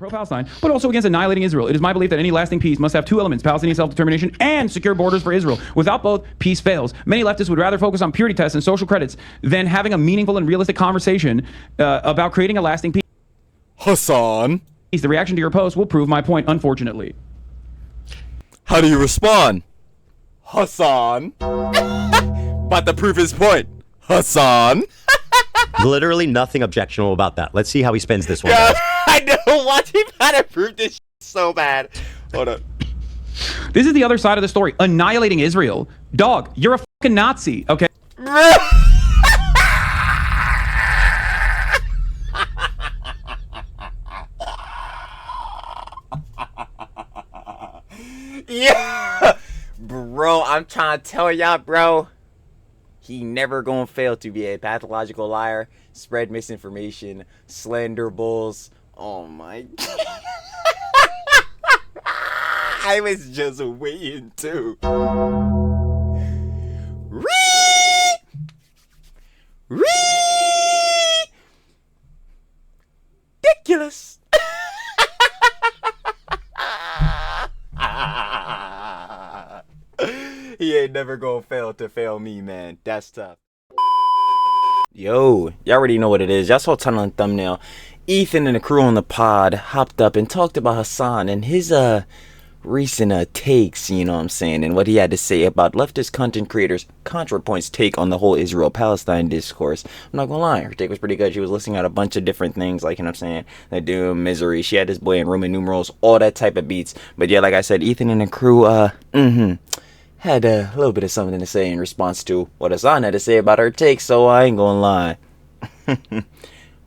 pro-Palestine, but also against annihilating Israel. It is my belief that any lasting peace must have two elements, Palestinian self-determination and secure borders for Israel. Without both, peace fails. Many leftists would rather focus on purity tests and social credits than having a meaningful and realistic conversation about creating a lasting peace. Hassan. The reaction to your post will prove my point, unfortunately. How do you respond? Hassan. But to prove his point, Hassan. Literally nothing objectionable about that. Let's see how he spins this one. Yeah, I know. Watch him how to prove this so bad. Hold up. This is the other side of the story. Annihilating Israel. Dog, you're a fucking Nazi, okay? Yeah. Bro, I'm trying to tell y'all, bro. He never gonna fail to be a pathological liar, spread misinformation, slander bulls. Oh my God. I was just waiting to. Ridiculous. He ain't never gonna fail to fail me, man. That's tough. Yo, y'all already know what it is. Y'all saw the title and thumbnail. Ethan and the crew on the pod hopped up and talked about Hassan and his recent takes, you know what I'm saying, and what he had to say about leftist content creators Contra Points' take on the whole Israel-Palestine discourse. I'm not gonna lie, her take was pretty good. She was listing out a bunch of different things, like, you know what I'm saying, the doom, misery. She had this boy in Roman numerals, all that type of beats. But yeah, like I said, Ethan and the crew, had a little bit of something to say in response to what Hassan had to say about her take, so I ain't gonna lie.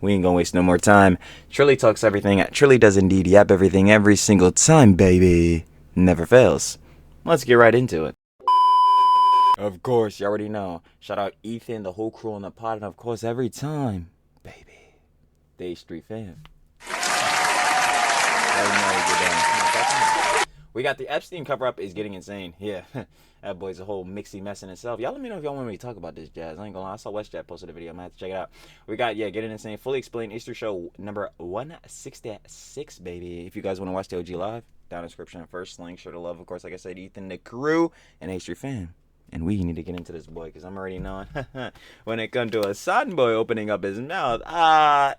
We ain't gonna waste no more time. Trilly talks everything. Trilly does indeed yap everything every single time, baby. Never fails. Let's get right into it. Of course, you already know. Shout out Ethan, the whole crew on the pod, and of course, every time, baby, the H3 fam. We got the Epstein cover-up is getting insane. Yeah, that boy's a whole mixy mess in itself. Y'all let me know if y'all want me to talk about this, Jazz. I ain't gonna lie. I saw WestJet posted a video. I'm gonna have to check it out. We got, yeah, Getting Insane, fully explained Easter show number 166, baby. If you guys want to watch the OG live, down in the description first. Link, sure to love, of course, like I said, Ethan, the crew, and H3 fam. And we need to get into this boy, because I'm already knowing when it comes to a Hassan boy opening up his mouth,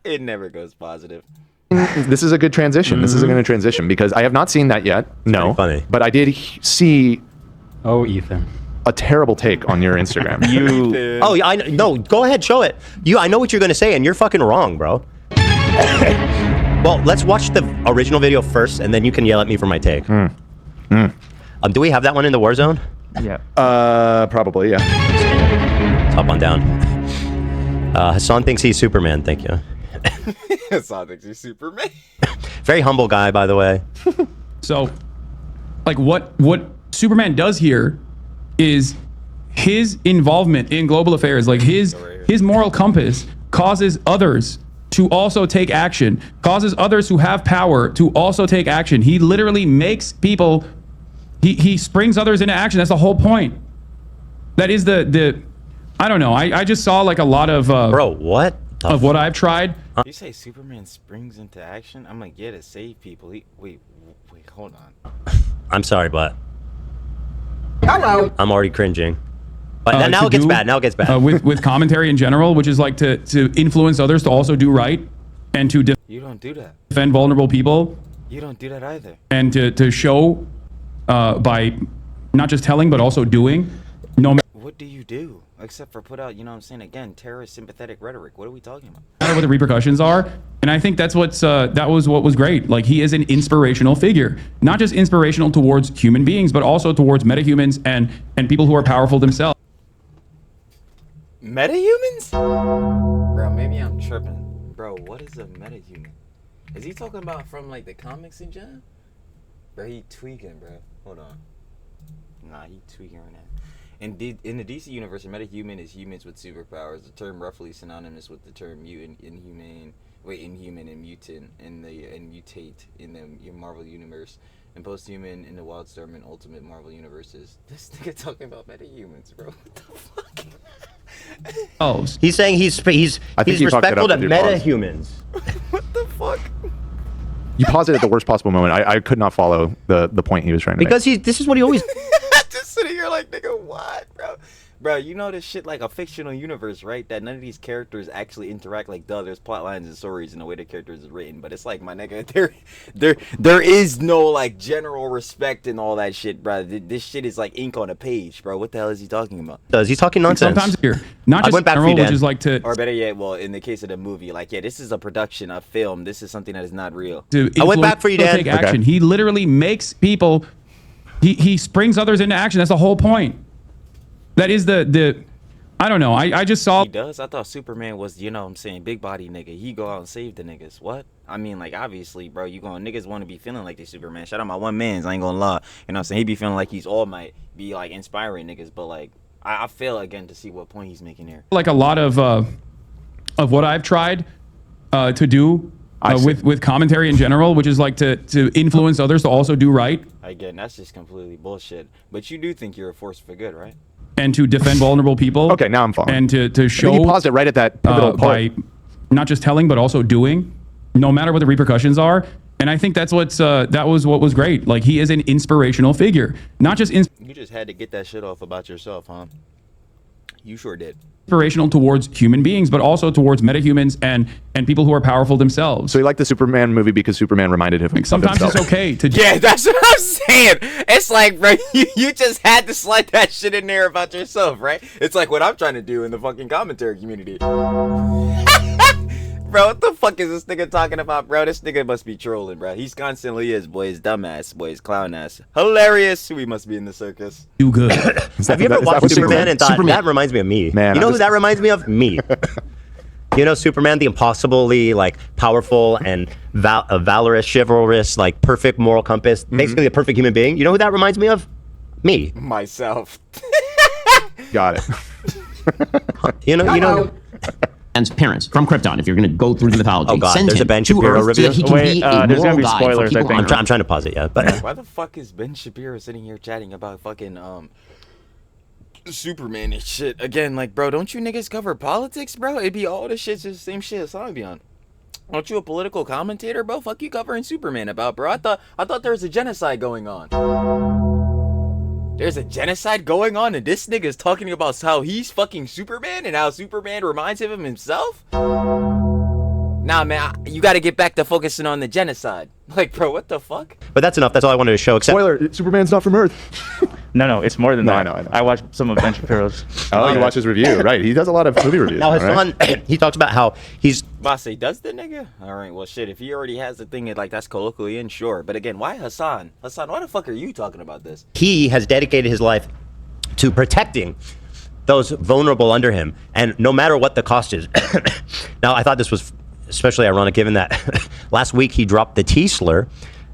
it never goes positive. This is a good transition. This is a good transition because I have not seen that yet. No, funny. But I did see. Oh, Ethan, a terrible take on your Instagram. You. Oh, I no. Go ahead, show it. I know what you're gonna say, and you're fucking wrong, bro. Well, let's watch the original video first, and then you can yell at me for my take. Do we have that one in the war zone? Yeah. Probably. Yeah. Top on down. Hassan thinks he's Superman. Thank you. Hassan thinks he's Superman. Very humble guy, by the way. So, like, what Superman does here is his involvement in global affairs, like his moral compass causes others to also take action, causes others who have power to also take action. He literally makes people, he springs others into action. That's the whole point. That is the I don't know. I just saw like a lot of bro, what? Of what I've tried. You say Superman springs into action? I'm like, yeah, to save people. Wait, hold on. I'm sorry, but hello. I'm already cringing. But now it gets bad. Now it gets bad. With commentary in general, which is like to influence others to also do right and to you don't do that. Defend vulnerable people. You don't do that either. And to show by not just telling but also doing. No. What do you do except for put out, you know what I'm saying, again, terrorist sympathetic rhetoric? What are we talking about? I don't know what the repercussions are, and I think that's that was what was great. Like, he is an inspirational figure, not just inspirational towards human beings, but also towards metahumans and people who are powerful themselves. Metahumans? Bro, maybe I'm tripping. Bro, what is a metahuman? Is he talking about from like the comics in general? Bro, he tweaking, bro. Hold on. Nah, he tweaking right now. In the DC universe, a metahuman is humans with superpowers. The term roughly synonymous with the term mutant, inhuman, and mutant, and mutate in the Marvel universe, and posthuman in the Wildstorm and Ultimate Marvel universes. This nigga talking about metahumans, bro. What the fuck? Oh, he's saying he's respectful to metahumans. What the fuck? You paused it at the worst possible moment. I could not follow the point he was trying to Because this is what he always. Just sitting here like, nigga, what, bro? Bro, you know this shit like a fictional universe, right? That none of these characters actually interact. Like, duh, there's plot lines and stories and the way the characters is written, but it's like, my nigga, there is no like general respect and all that shit, bro. This shit is like ink on a page, bro. What the hell is he talking about? Does he talking nonsense? Sometimes here, not I just went back for general, you, Dan. which is like to Or better yet, well, in the case of the movie, like, yeah, this is a production, a film. This is something that is not real. to I went back for you, Dan. Take action. He literally makes people. He springs others into action. That's the whole point. That is the. I don't know. I just saw. He does? I thought Superman was, you know what I'm saying, big body nigga. He go out and save the niggas. What? I mean, like, obviously, bro, niggas want to be feeling like they Superman. Shout out my one mans, I ain't gonna lie. You know what I'm saying? He be feeling like he's All Might, be like inspiring niggas, but like, I fail again to see what point he's making here. Like a lot of what I've tried to do with commentary in general, which is like to influence others to also do right Again, that's just completely bullshit. But you do think you're a force for good, right? and to defend vulnerable people. Okay, now I'm following. And to show He paused it right at that pivotal by point. not just telling but also doing, no matter what the repercussions are. And I think that was what was great. Like, he is an inspirational figure, not just You just had to get that shit off about yourself, huh? You sure did. inspirational towards human beings, but also towards metahumans and people who are powerful themselves. So he liked the Superman movie because Superman reminded him of Sometimes himself. it's okay to Yeah, that's what I'm saying. It's like, bro, you just had to slide that shit in there about yourself, right? It's like what I'm trying to do in the fucking commentary community. Bro, what the fuck is this nigga talking about, bro? This nigga must be trolling, bro. He's constantly is, boy. He's dumbass, boy. He's clown ass. Hilarious. We must be in the circus. do good. Have you ever Is that watched what Superman and thought, Superman. that reminds me of me? Man, you know I'm who just- that reminds me of? Me. You know Superman, the impossibly like powerful and valorous, chivalrous, like perfect moral compass, basically a perfect human being. You know who that reminds me of? Me. Myself. Got it. You know. And parents from Krypton, if you're going to go through the mythology, Oh, God, send there's him a Ben to Shapiro Earth so review? that he can Wait, be a there's gonna moral be guide spoilers, for I people think. on I'm trying to pause it, yeah. But Why the fuck is Ben Shapiro sitting here chatting about fucking Superman and shit? Again, like, bro, don't you niggas cover politics, bro? It'd be all the shit's just the same shit Hassan be on. Aren't you a political commentator, bro? Fuck you covering Superman about, bro. I thought there was a genocide going on. There's a genocide going on and this nigga's talking about how he's fucking Superman and how Superman reminds him of himself? Nah, man, you gotta get back to focusing on the genocide. Like, bro, what the fuck? that's enough. That's all I wanted to show. Except Spoiler: Superman's not from Earth. No, it's more than No, that. I know. I watched some of Ben Shapiro's. Oh, you watch his review, right? He does a lot of movie reviews. now his all right? son, he talks about how he's Say, does the nigga? All right, well, shit. If he already has the thing, like that's colloquially in, sure. But again, why Hassan? Hassan, why the fuck are you talking about this? he has dedicated his life to protecting those vulnerable under him, and no matter what the cost is. Now, I thought this was especially ironic given that last week he dropped the T-slur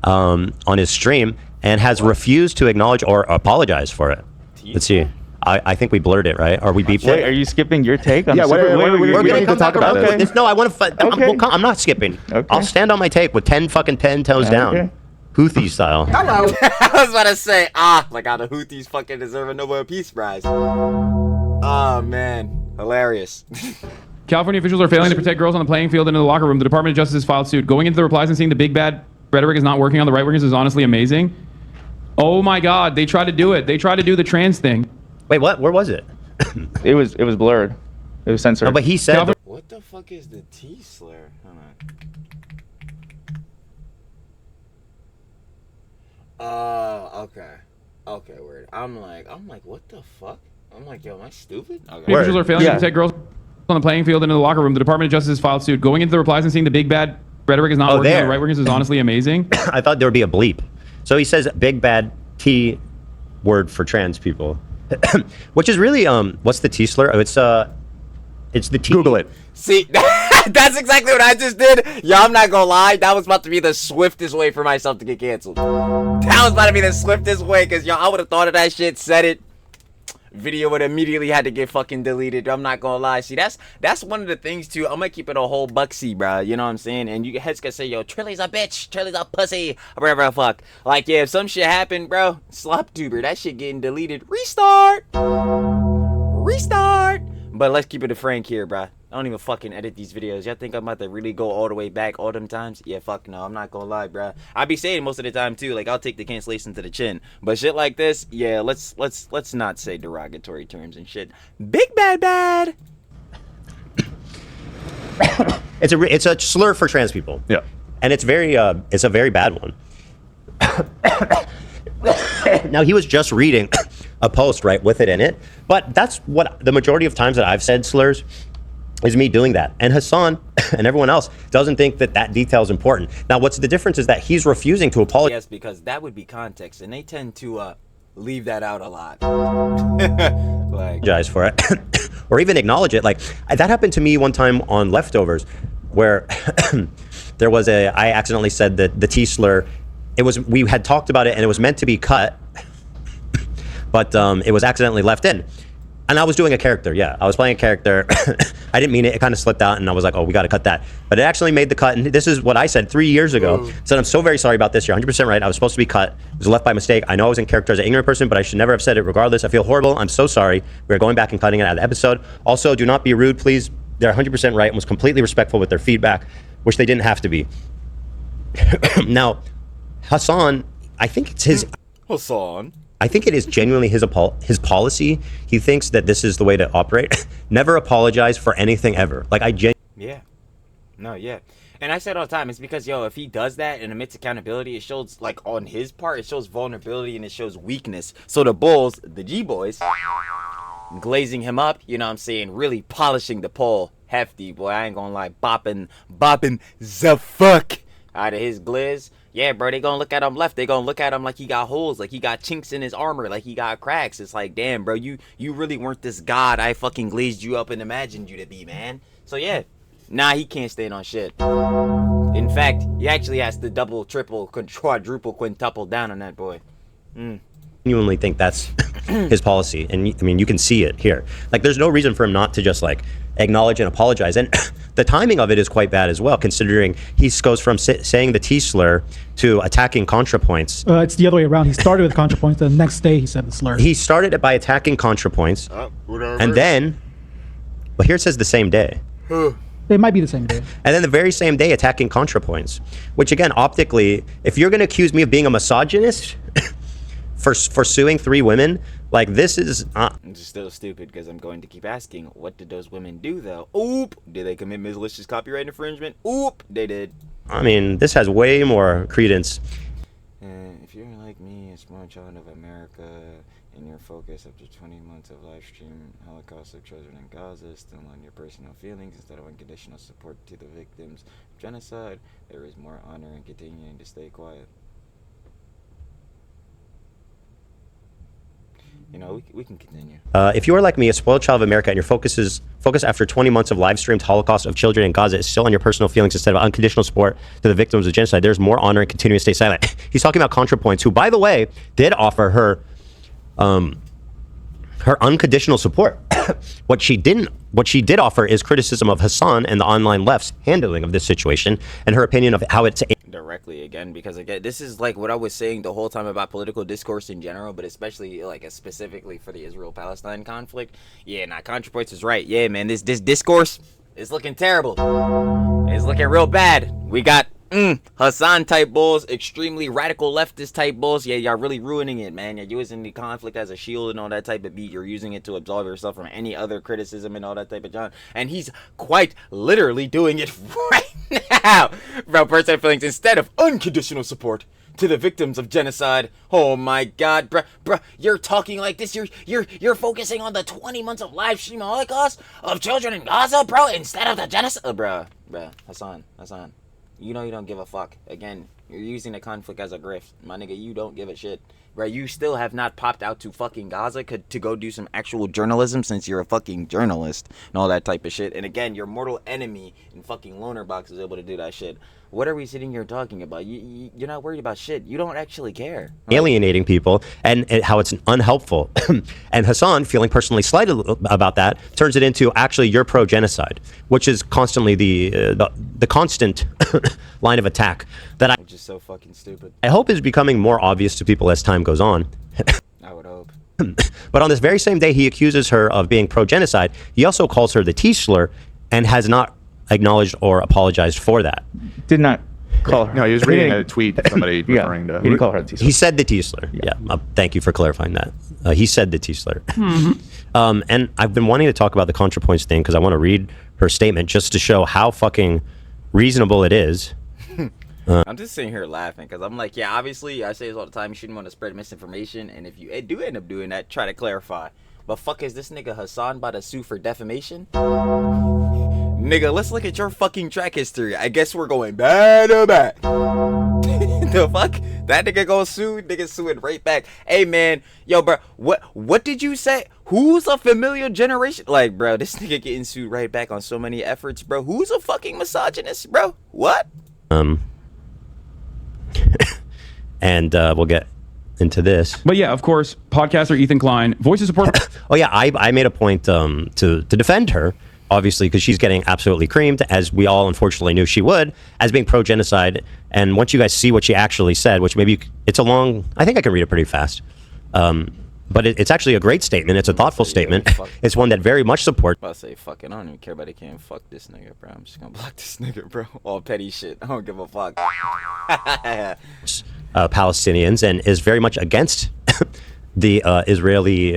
on his stream and has refused to acknowledge or apologize for it. Let's see. I think we blurred it, right? Or we beeped Wait, it. are you skipping your take on Yeah, wait, Superman? wait, We're we gonna need to come talk back around about to this. this. No, I want to. Okay. I'm not skipping. Okay. I'll stand on my take with 10 toes down, Okay. Houthi style. I was about to say, like how the Houthis fucking deserve a Nobel Peace Prize. Oh man, hilarious. California officials are failing to protect girls on the playing field and in the locker room. The Department of Justice has filed suit. Going into the replies and seeing the big bad rhetoric is not working on the right wingers is honestly amazing. Oh my God, they tried to do it. They tried to do the trans thing. Wait, what? Where was it? It was blurred. It was censored. No, but he said. What the fuck is the T-slur? Hold on. Okay, word. I'm like, what the fuck? I'm like, yo, am I stupid? Okay. Officials are failing Yeah. to protect girls on the playing field and in the locker room. The Department of Justice has filed suit. Going into the replies and seeing the big bad rhetoric is not working on there. the right wingers is honestly amazing. I thought there would be a bleep. So he says big bad T word for trans people, which is really what's the T slur? Oh, it's the T. Google it. See, that's exactly what I just did. Yo, I'm not gonna lie. That was about to be the swiftest way for myself to get canceled. That was about to be the swiftest way, because, yo, I would have thought of that shit, said it. Video would immediately had to get fucking deleted. I'm not gonna lie. See, that's one of the things, too. I'm gonna keep it a whole bucksy, bro. You know what I'm saying? And you heads gonna say, yo, Trilly's a bitch. Trilly's a pussy. Or whatever the fuck. Like, yeah, if some shit happened, bro, slop tuber, that shit getting deleted. Restart. But let's keep it a frank here, bruh. I don't even fucking edit these videos. Y'all think I'm about to really go all the way back all them times? Yeah, fuck no. I'm not gonna lie, bruh. I be saying most of the time too. Like I'll take the cancellation to the chin. But shit like this, yeah. Let's not say derogatory terms and shit. Big bad. It's a slur for trans people. Yeah. And it's a very bad one. Now he was just reading a post, right, with it in it. But that's what the majority of times that I've said slurs is me doing that. And Hassan and everyone else doesn't think that detail is important. Now, what's the difference is that he's refusing to apologize. Yes, because that would be context, and they tend to leave that out a lot. Like, For it or even acknowledge it. Like that happened to me one time on Leftovers where I accidentally said that the T-slur, we had talked about it and it was meant to be cut, but it was accidentally left in. And I was doing a character. Yeah, I was playing a character. I didn't mean it. It kind of slipped out and I was like, oh, we got to cut that. But it actually made the cut. And this is what I said 3 years ago. I said, I'm so very sorry about this. You're 100% right. I was supposed to be cut. It was left by mistake. I know I was in character as an ignorant person, but I should never have said it regardless. I feel horrible. I'm so sorry. We're going back and cutting it out of the episode. Also, do not be rude, please. They're 100% right and was completely respectful with their feedback, which they didn't have to be. Now, Hassan, I think it's his... Hassan. I think it is genuinely his policy. He thinks that this is the way to operate. Never apologize for anything ever. Like Yeah. No, yeah. And I said all the time, it's because, yo, if he does that and admits accountability, it shows, like, on his part, it shows vulnerability and it shows weakness. So the Bulls, the G-boys, glazing him up, you know what I'm saying, really polishing the pole hefty, boy. I ain't gonna lie, bopping the fuck out of his gliz. Yeah, bro, they gonna look at him left. They gonna look at him like he got holes, like he got chinks in his armor, like he got cracks. It's like, damn, bro, you really weren't this god I fucking glazed you up and imagined you to be, man. So yeah, nah, he can't stand on shit. In fact, he actually has to double, triple, quadruple, quintuple down on that boy. genuinely think that's his policy. And I mean, you can see it here. Like, there's no reason for him not to just like acknowledge and apologize. And the timing of it is quite bad as well, considering he goes from saying the T-slur to attacking Contra Points. It's the other way around. He started with Contra Points, the next day he said the slur. He started it by attacking Contra Points, and then, well, here it says the same day. It might be the same day. And then the very same day attacking Contra Points, which again, optically, if you're going to accuse me of being a misogynist for suing 3 women, like, this is... It's still stupid because I'm going to keep asking, what did those women do, though? Oop! Did they commit malicious copyright infringement? Oop! They did. I mean, this has way more credence. If you're like me, a small child of America, and your focus after 20 months of live stream Holocaust of children in Gaza, still on your personal feelings instead of unconditional support to the victims of genocide, there is more honor in continuing to stay quiet. You know, we can continue. If you are like me, a spoiled child of America, and your focus after 20 months of live streamed Holocaust of children in Gaza is still on your personal feelings instead of unconditional support to the victims of genocide, there's more honor in continuing to stay silent. He's talking about Contra Points, who, by the way, did offer her unconditional support. What she did offer is criticism of Hassan and the online left's handling of this situation, and her opinion of how it's directly again, because again, this is like what I was saying the whole time about political discourse in general, but especially like specifically for the Israel-Palestine conflict. Yeah, nah, Contrapoints is right. Yeah, man, this discourse is looking terrible. It's looking real bad. We got Hassan type bulls, extremely radical leftist type bulls. Yeah, y'all really ruining it, man. You're using the conflict as a shield and all that type of beat. You're using it to absolve yourself from any other criticism and all that type of John. And he's quite literally doing it right now. Bro, personal feelings instead of unconditional support to the victims of genocide. Oh my God, bruh, you're talking like this. You're focusing on the 20 months of live stream Holocaust of children in Gaza, bro, instead of the genocide. Bruh, Hassan. You know you don't give a fuck. Again, you're using the conflict as a grift. My nigga, you don't give a shit. Right? You still have not popped out to fucking Gaza to go do some actual journalism since you're a fucking journalist and all that type of shit. And again, your mortal enemy in fucking Loner Box is able to do that shit. What are we sitting here talking about? You're not worried about shit. You don't actually care. Right? Alienating people and how it's unhelpful. And Hassan, feeling personally slighted about that, turns it into actually you're pro-genocide, which is constantly the constant line of attack that which is so fucking stupid. I hope is becoming more obvious to people as time goes on. I would hope. But on this very same day he accuses her of being pro-genocide, he also calls her the T-slur and has not acknowledged or apologized for that. Did not call her. No, he was reading a tweet of somebody referring to. He didn't call her a T-slur. He said the T-slur. Yeah. Thank you for clarifying that. He said the T-slur. And I've been wanting to talk about the Contra Points thing because I want to read her statement just to show how fucking reasonable it is. I'm just sitting here laughing because I'm like, yeah, obviously, I say this all the time, you shouldn't want to spread misinformation, and if you do end up doing that, try to clarify. But fuck, is this nigga Hassan about to sue for defamation? Nigga, let's look at your fucking track history. I guess we're going back to back. The fuck? That nigga gonna sue? Nigga suing right back. Hey man, yo bro, what did you say? Who's a familiar generation? Like bro, this nigga getting sued right back on so many efforts, bro. Who's a fucking misogynist, bro? What? And we'll get into this. But yeah, of course, podcaster Ethan Klein, voice of support. Oh yeah, I made a point to defend her, obviously, because she's getting absolutely creamed, as we all unfortunately knew she would, as being pro-genocide. And once you guys see what she actually said, which maybe it's a long, I think I can read it pretty fast. But it's actually a great statement. It's a thoughtful statement. It's one that very much supports. I say fuck it. I don't even care about it. Can't fuck this nigga, bro. I'm just gonna block this nigga, bro. All petty shit. I don't give a fuck. Palestinians and is very much against the Israeli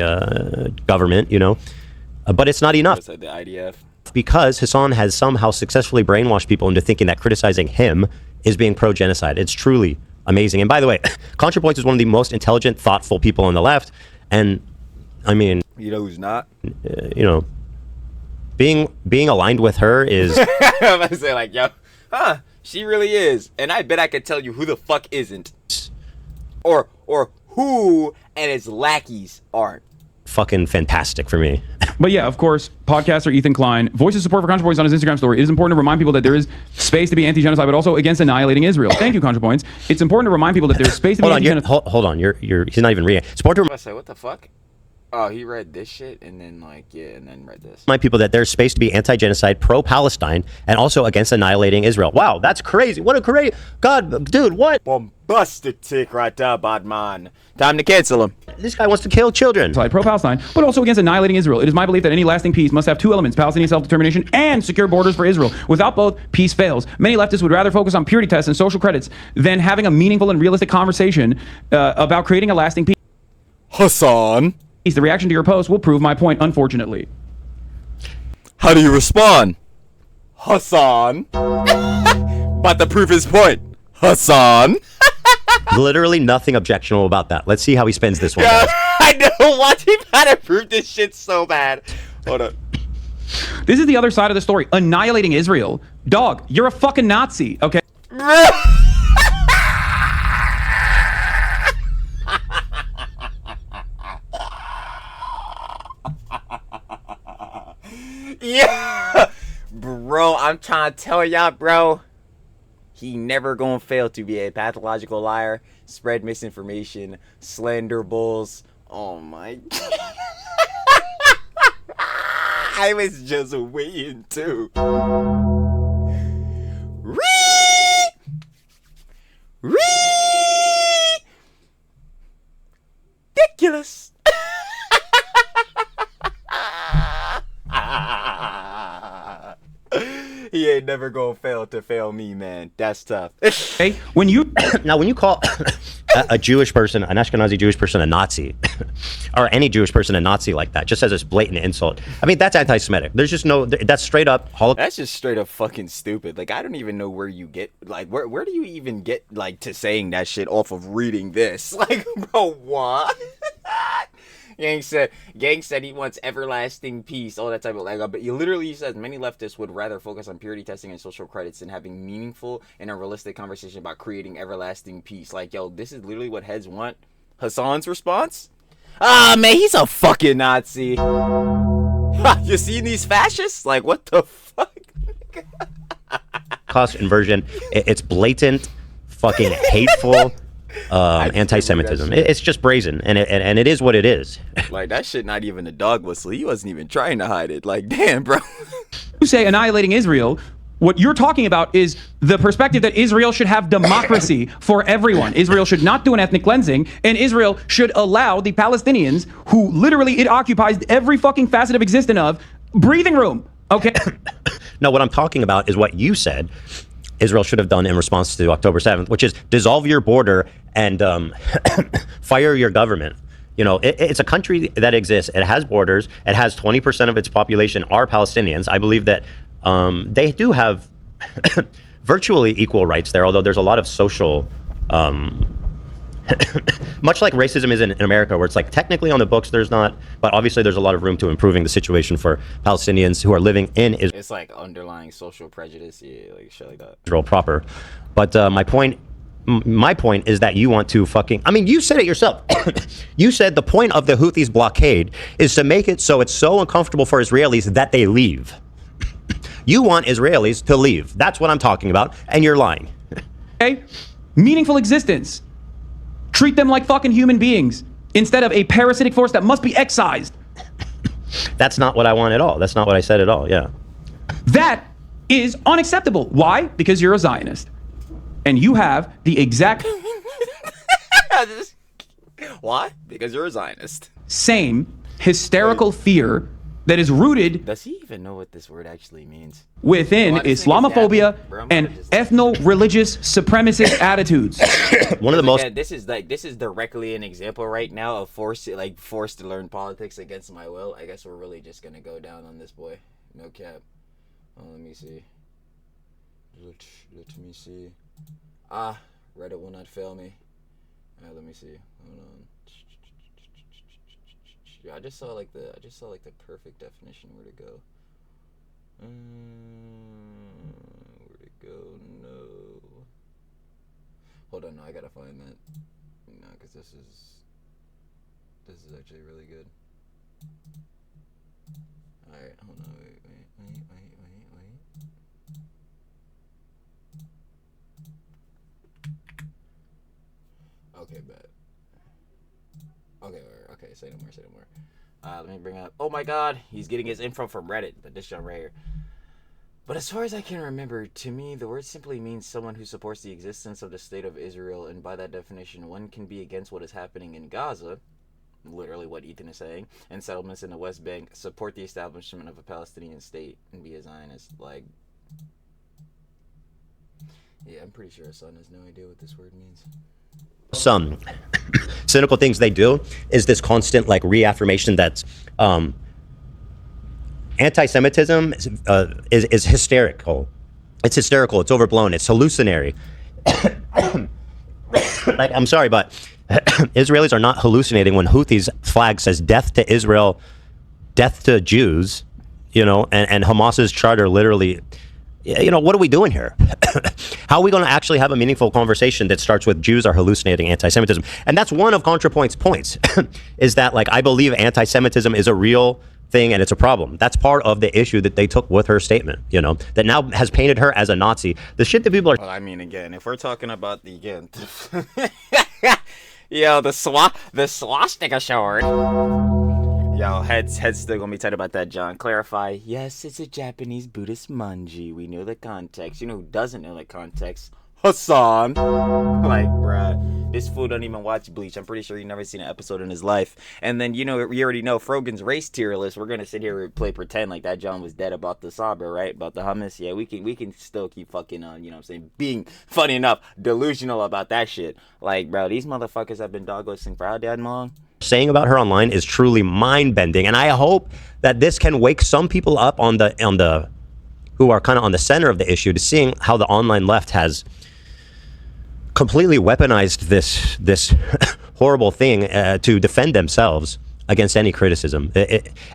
government, you know. But it's not enough. The IDF. Because Hassan has somehow successfully brainwashed people into thinking that criticizing him is being pro-genocide. It's truly amazing. And by the way, Contrapoints is one of the most intelligent, thoughtful people on the left. And I mean, you know who's not? You know, being aligned with her is. I'm about to say like, yo, she really is. And I bet I could tell you who the fuck isn't, or who and its lackeys aren't. Fucking fantastic for me. But yeah, of course, podcaster Ethan Klein, voice of support for Contra Points on his Instagram story. It is important to remind people that there is space to be anti-genocide, but also against annihilating Israel. Thank you, Contra Points. It's important to remind people that there is space to be anti-genocide. Hold on, he's not even reading. It's important to I say, what the fuck? Oh, he read this shit and then like, yeah, and then read this. remind people that there's space to be anti-genocide, pro-Palestine, and also against annihilating Israel. Wow, that's crazy. What a crazy... God, dude, what? Bombastic tick right there, bad man. Time to cancel him. This guy wants to kill children. Pro-Palestine, but also against annihilating Israel. It is my belief that any lasting peace must have two elements: Palestinian self-determination and secure borders for Israel. Without both, peace fails. Many leftists would rather focus on purity tests and social credits than having a meaningful and realistic conversation about creating a lasting peace. Hassan. The reaction to your post will prove my point, unfortunately. How do you respond? Hassan. But to prove his point. Hassan. Literally nothing objectionable about that. Let's see how he spends this one. Yeah, I don't want him to prove this shit so bad. Hold on. This is the other side of the story. Annihilating Israel. Dog, you're a fucking Nazi, okay? Yeah, bro, I'm trying to tell y'all, bro. He never gonna fail to be a pathological liar, spread misinformation, slander bulls. Oh my God. I was just waiting to. Ridiculous. He ain't never gonna fail to fail me, man. That's tough. Hey, when you call a Jewish person, an Ashkenazi Jewish person, a Nazi, or any Jewish person a Nazi like that, just as a blatant insult. I mean, that's anti-Semitic. There's just no. That's straight up Holocaust. That's just straight up fucking stupid. Like, I don't even know where you get, like, where do you even get, like, to saying that shit off of reading this? Like, bro, what? Gang said he wants everlasting peace, all that type of like. But he literally says many leftists would rather focus on purity testing and social credits than having meaningful and a realistic conversation about creating everlasting peace. Like, yo, this is literally what heads want. Hassan's response? Ah, man, he's a fucking Nazi. You seen these fascists? Like, what the fuck? Cost inversion. It's blatant, fucking hateful. Anti-Semitism. It's just brazen, and it is what it is. Like, that shit not even a dog whistle. He wasn't even trying to hide it. Like, damn, bro. You say annihilating Israel, What you're talking about is the perspective that Israel should have democracy for everyone. Israel should not do an ethnic cleansing, and Israel should allow the Palestinians, who literally it occupies every fucking facet of existence of, breathing room. Okay? No, what I'm talking about is what you said Israel should have done in response to October 7th, which is dissolve your border and fire your government. You know, it's a country that exists. It has borders. It has 20% of its population are Palestinians. I believe that they do have virtually equal rights there, although there's a lot of social, much like racism is in America, where it's like technically on the books there's not, but obviously there's a lot of room to improving the situation for Palestinians who are living in Israel. It's like underlying social prejudice, yeah, like shit like that. Israel proper. But my point is that you want to fucking, I mean, you said it yourself. You said the point of the Houthis blockade is to make it so it's so uncomfortable for Israelis that they leave. You want Israelis to leave. That's what I'm talking about, and you're lying. Okay? Meaningful existence. Treat them like fucking human beings instead of a parasitic force that must be excised. That's not what I want at all. That's not what I said at all, yeah. That is unacceptable. Why? Because you're a Zionist. And you have the exact Why? Because you're a Zionist. same hysterical fear that is rooted Does he even know what this word actually means? within Why do you think it's Islamophobia happening, bro? I'm and just- ethno-religious supremacist attitudes. One of the most Yeah, this is directly an example right now of forced to learn politics against my will. I guess we're really just gonna go down on this boy. No cap. Oh, let me see. Let me see. Reddit will not fail me. Let me see. Hold on. Yeah, I just saw like the perfect definition. Where'd it go? Where'd it go? No. Hold on, no, I gotta find that. No, because this is actually really good. Alright, hold on, wait. Okay, bet. Okay, say no more. Let me bring up. Oh my god, he's getting his info from Reddit, but this John right here. But as far as I can remember, to me, the word simply means someone who supports the existence of the state of Israel, and by that definition, one can be against what is happening in Gaza, literally what Ethan is saying, and settlements in the West Bank, support the establishment of a Palestinian state, and be a Zionist. Like, yeah, I'm pretty sure Hassan has no idea what this word means. some cynical things they do is this constant like reaffirmation that's anti-Semitism is hysterical. It's hysterical. It's overblown. It's hallucinatory. Like, I'm sorry, but Israelis are not hallucinating when Houthis flag says death to Israel, death to Jews, you know, and Hamas's charter literally, you know, what are we doing here? How are we going to actually have a meaningful conversation that starts with Jews are hallucinating anti-Semitism? And that's one of ContraPoints' points, is that, like, I believe anti-Semitism is a real thing and it's a problem. That's part of the issue that they took with her statement, you know, that now has painted her as a Nazi. The shit that people are... Well, I mean, again, if we're talking about the, again... Yo, the swastika short. Yo, head's still gonna be tight about that, John. Clarify. Yes, it's a Japanese Buddhist manji. We know the context. You know who doesn't know the context? Hassan. Like, bruh, this fool don't even watch Bleach. I'm pretty sure he never seen an episode in his life. And then, you know, we already know Frogan's race tier list. We're gonna sit here and play pretend like that John was dead about the Saber, right? About the hummus. Yeah, we can still keep fucking on, you know what I'm saying? Being, funny enough, delusional about that shit. Like, bro, these motherfuckers have been dog listing for how damn long? saying about her online is truly mind-bending, and I hope that this can wake some people up on the who are kind of on the center of the issue to seeing how the online left has completely weaponized this horrible thing to defend themselves against any criticism.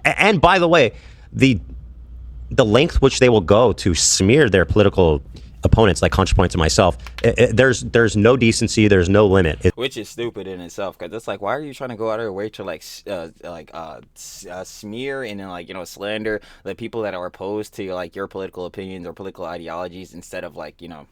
And by the way, the length which they will go to smear their political opponents like Contrapoints and myself, there's no decency, there's no limit. Which is stupid in itself, because it's like, why are you trying to go out of your way to smear and then, like, you know, slander the people that are opposed to, like, your political opinions or political ideologies, instead of, like, you know,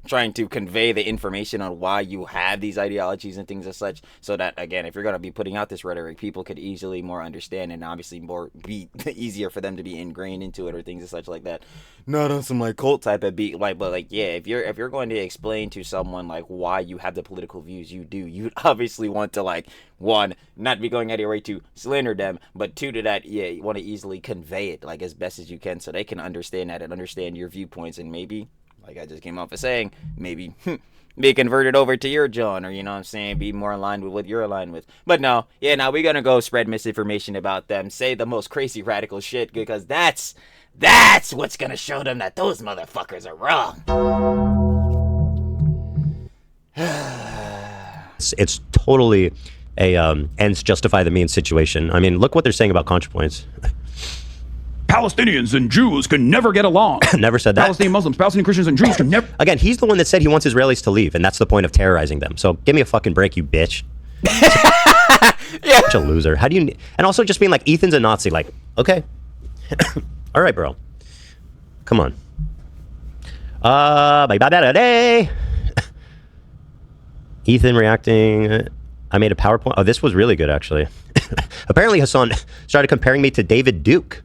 trying to convey the information on why you have these ideologies and things as such, so that, again, if you're going to be putting out this rhetoric, people could easily more understand and obviously more be easier for them to be ingrained into it or things as such like that. Not on some like cult type of beat, like, but like, yeah, if you're going to explain to someone like why you have the political views you do, you'd obviously want to, like, one, not be going out of your way to slander them, but two, to that, yeah, you want to easily convey it like as best as you can so they can understand that and understand your viewpoints, and maybe, like I just came off of saying, maybe be converted over to your John, or, you know what I'm saying, be more aligned with what you're aligned with. But no, yeah, now we're gonna go spread misinformation about them, say the most crazy radical shit, because that's what's gonna show them that those motherfuckers are wrong. It's totally a ends justify the means situation. I mean, look what they're saying about Contra Points. Palestinians and Jews can never get along. Never said that. Palestinian Muslims, Palestinian Christians, and Jews can never. Again, he's the one that said he wants Israelis to leave, and that's the point of terrorizing them. So give me a fucking break, you bitch. Yeah. Such a loser. How do you? And also just being like, Ethan's a Nazi. Like, okay, all right, bro. Come on. Ethan reacting. I made a PowerPoint. Oh, this was really good, actually. Apparently, Hassan started comparing me to David Duke,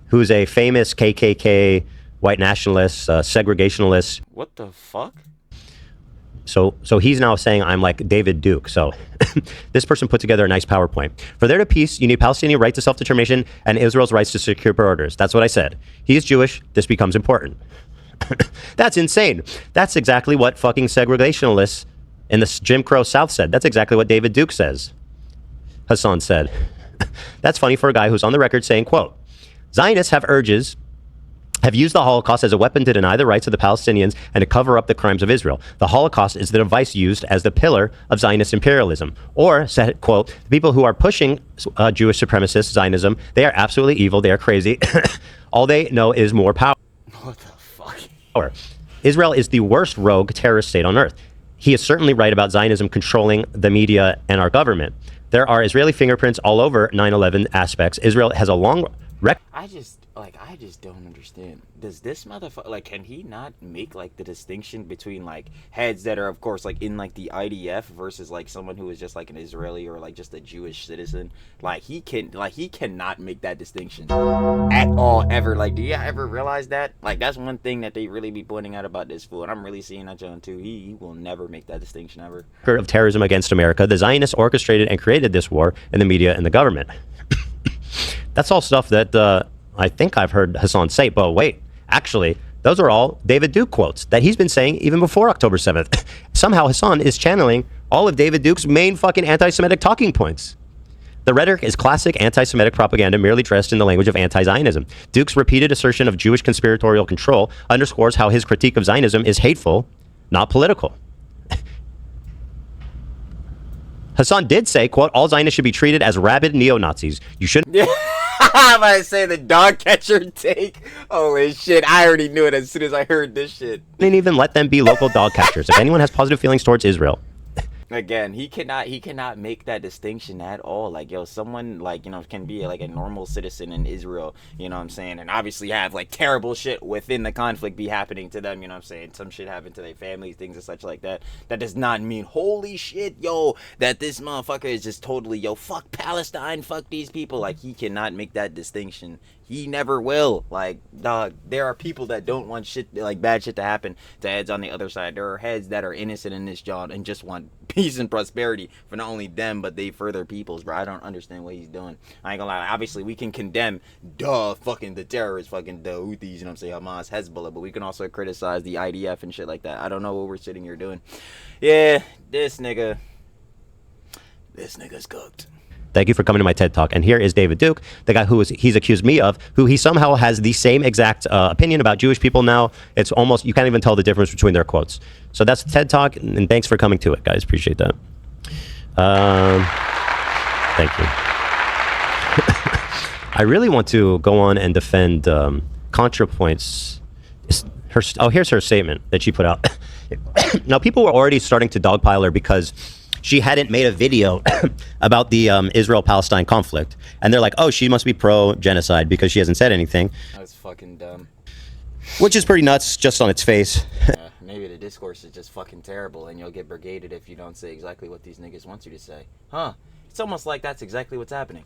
who's a famous KKK white nationalist, segregationalist. What the fuck? So he's now saying I'm like David Duke. So this person put together a nice PowerPoint. For there to peace, you need Palestinian right to self-determination and Israel's rights to secure borders. That's what I said. He is Jewish. This becomes important. That's insane. That's exactly what fucking segregationalists in the Jim Crow South said. That's exactly what David Duke says. Hassan said. That's funny for a guy who's on the record saying, quote, Zionists have used the Holocaust as a weapon to deny the rights of the Palestinians and to cover up the crimes of Israel. The Holocaust is the device used as the pillar of Zionist imperialism. Or, said, quote, the people who are pushing Jewish supremacist Zionism, they are absolutely evil, they are crazy. All they know is more power. What the fuck? Israel is the worst rogue terrorist state on earth. He is certainly right about Zionism controlling the media and our government. There are Israeli fingerprints all over 9/11 aspects. Israel has a long record. I just don't understand. Does this motherfucker, like, can he not make, like, the distinction between, like, heads that are, of course, like, in, like, the IDF versus, like, someone who is just, like, an Israeli or, like, just a Jewish citizen? Like, he cannot make that distinction at all, ever. Like, do you ever realize that? Like, that's one thing that they really be pointing out about this fool, and I'm really seeing that John, too. He will never make that distinction, ever. Of terrorism against America. The Zionists orchestrated and created this war in the media and the government. That's all stuff that I think I've heard Hassan say, but wait, actually, those are all David Duke quotes that he's been saying even before October 7th. Somehow Hassan is channeling all of David Duke's main fucking anti-Semitic talking points. The rhetoric is classic anti-Semitic propaganda merely dressed in the language of anti-Zionism. Duke's repeated assertion of Jewish conspiratorial control underscores how his critique of Zionism is hateful, not political. Hassan did say, quote, all Zionists should be treated as rabid neo-Nazis. You shouldn't... Yeah. I'm about to say the dog catcher take. Holy shit, I already knew it as soon as I heard this shit. Didn't even let them be local dog catchers. If anyone has positive feelings towards Israel. Again, he cannot make that distinction at all. Like, yo, someone, like, you know, can be like a normal citizen in Israel, you know what I'm saying, and obviously have like terrible shit within the conflict be happening to them, you know what I'm saying, some shit happen to their families, things and such like that. That does not mean, holy shit, yo, that this motherfucker is just totally, yo, fuck Palestine, fuck these people. Like, he cannot make that distinction. He never will. Like, dog, there are people that don't want shit, like, bad shit to happen to heads on the other side. There are heads that are innocent in this job and just want peace and prosperity for not only them, but they further peoples, bro. I don't understand what he's doing. I ain't gonna lie. Obviously, we can condemn, fucking the terrorists, fucking the Houthis, you know what I'm saying, Hamas, Hezbollah, but we can also criticize the IDF and shit like that. I don't know what we're sitting here doing. Yeah, this nigga's cooked. Thank you for coming to my TED Talk. And here is David Duke, the guy he's accused me of, who he somehow has the same exact opinion about Jewish people now. It's almost, you can't even tell the difference between their quotes. So that's TED Talk, and thanks for coming to it, guys. Appreciate that. Thank you. I really want to go on and defend Contra Points. Here's her statement that she put out. Now, people were already starting to dogpile her because she hadn't made a video about the Israel-Palestine conflict. And they're like, oh, she must be pro-genocide because she hasn't said anything. That's fucking dumb. which is pretty nuts just on its face. Maybe the discourse is just fucking terrible and you'll get brigaded if you don't say exactly what these niggas want you to say. Huh? It's almost like that's exactly what's happening.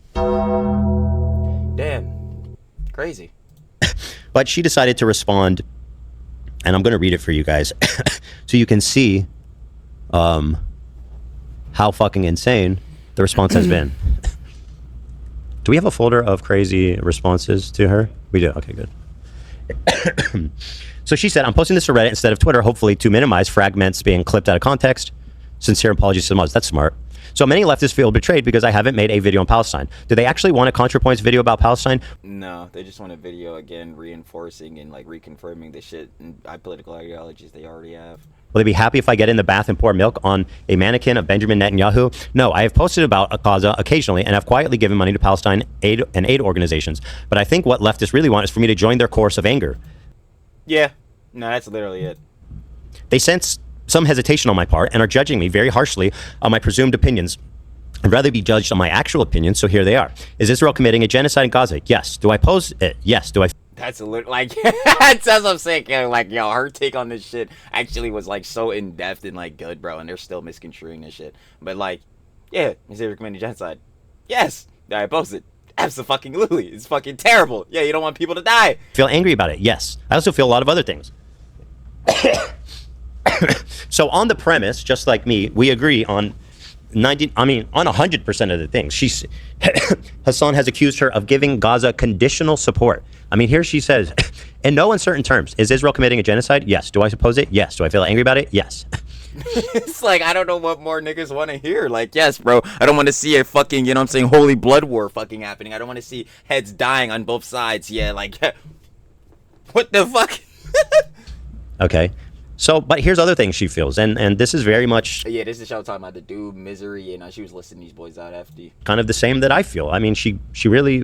Damn. Crazy. But she decided to respond, and I'm going to read it for you guys so you can see how fucking insane the response has been. Do we have a folder of crazy responses to her? We do. Okay, good. So she said, I'm posting this to Reddit instead of Twitter, hopefully to minimize fragments being clipped out of context. Sincere apologies to the Muslims. That's smart. So many leftists feel betrayed because I haven't made a video on Palestine. Do they actually want a Contrapoints video about Palestine? No, they just want a video again reinforcing and like reconfirming the shit and political ideologies they already have. Will they be happy if I get in the bath and pour milk on a mannequin of Benjamin Netanyahu? No, I have posted about Gaza occasionally and have quietly given money to Palestine aid organizations. But I think what leftists really want is for me to join their chorus of anger. Yeah, no, that's literally it. They sense some hesitation on my part and are judging me very harshly on my presumed opinions. I'd rather be judged on my actual opinions, so here they are. Is Israel committing a genocide in Gaza? Yes. Do I pose it? Yes. Do I... That's a little, like, that's what I'm saying, like, yo, her take on this shit actually was, like, so in-depth and, like, good, bro, and they're still misconstruing this shit. But, like, yeah, is Israel committing genocide? Yes. Do I oppose it? Absolutely. It's fucking terrible. Yeah, you don't want people to die. Feel angry about it? Yes. I also feel a lot of other things. So on the premise, just like me, we agree on 100% of the things. Hassan has accused her of giving Gaza conditional support. I mean, here she says, in no uncertain terms, is Israel committing a genocide? Yes. Do I suppose it? Yes. Do I feel angry about it? Yes. It's like, I don't know what more niggas want to hear. Like, yes, bro, I don't want to see a fucking, you know what I'm saying, holy blood war fucking happening. I don't want to see heads dying on both sides. Yeah, like, what the fuck? Okay. So, but here's other things she feels, and this is very much... Yeah, this is the show talking about the dude, Misery, and she was listing these boys out FD. Kind of the same that I feel. I mean, she really...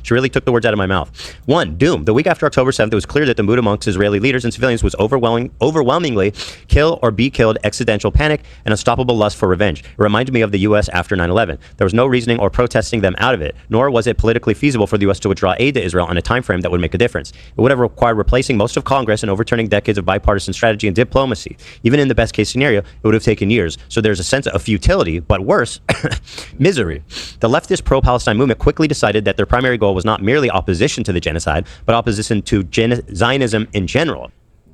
She really took the words out of my mouth. 1. Doom. The week after October 7th, it was clear that the mood amongst Israeli leaders and civilians was overwhelmingly kill or be killed, existential panic, and unstoppable lust for revenge. It reminded me of the U.S. after 9/11. There was no reasoning or protesting them out of it, nor was it politically feasible for the U.S. to withdraw aid to Israel on a time frame that would make a difference. It would have required replacing most of Congress and overturning decades of bipartisan strategy and diplomacy. Even in the best case scenario, it would have taken years. So there's a sense of futility, but worse, misery. The leftist pro-Palestine movement quickly decided that their primary goal was not merely opposition to the genocide, but opposition to Zionism in general.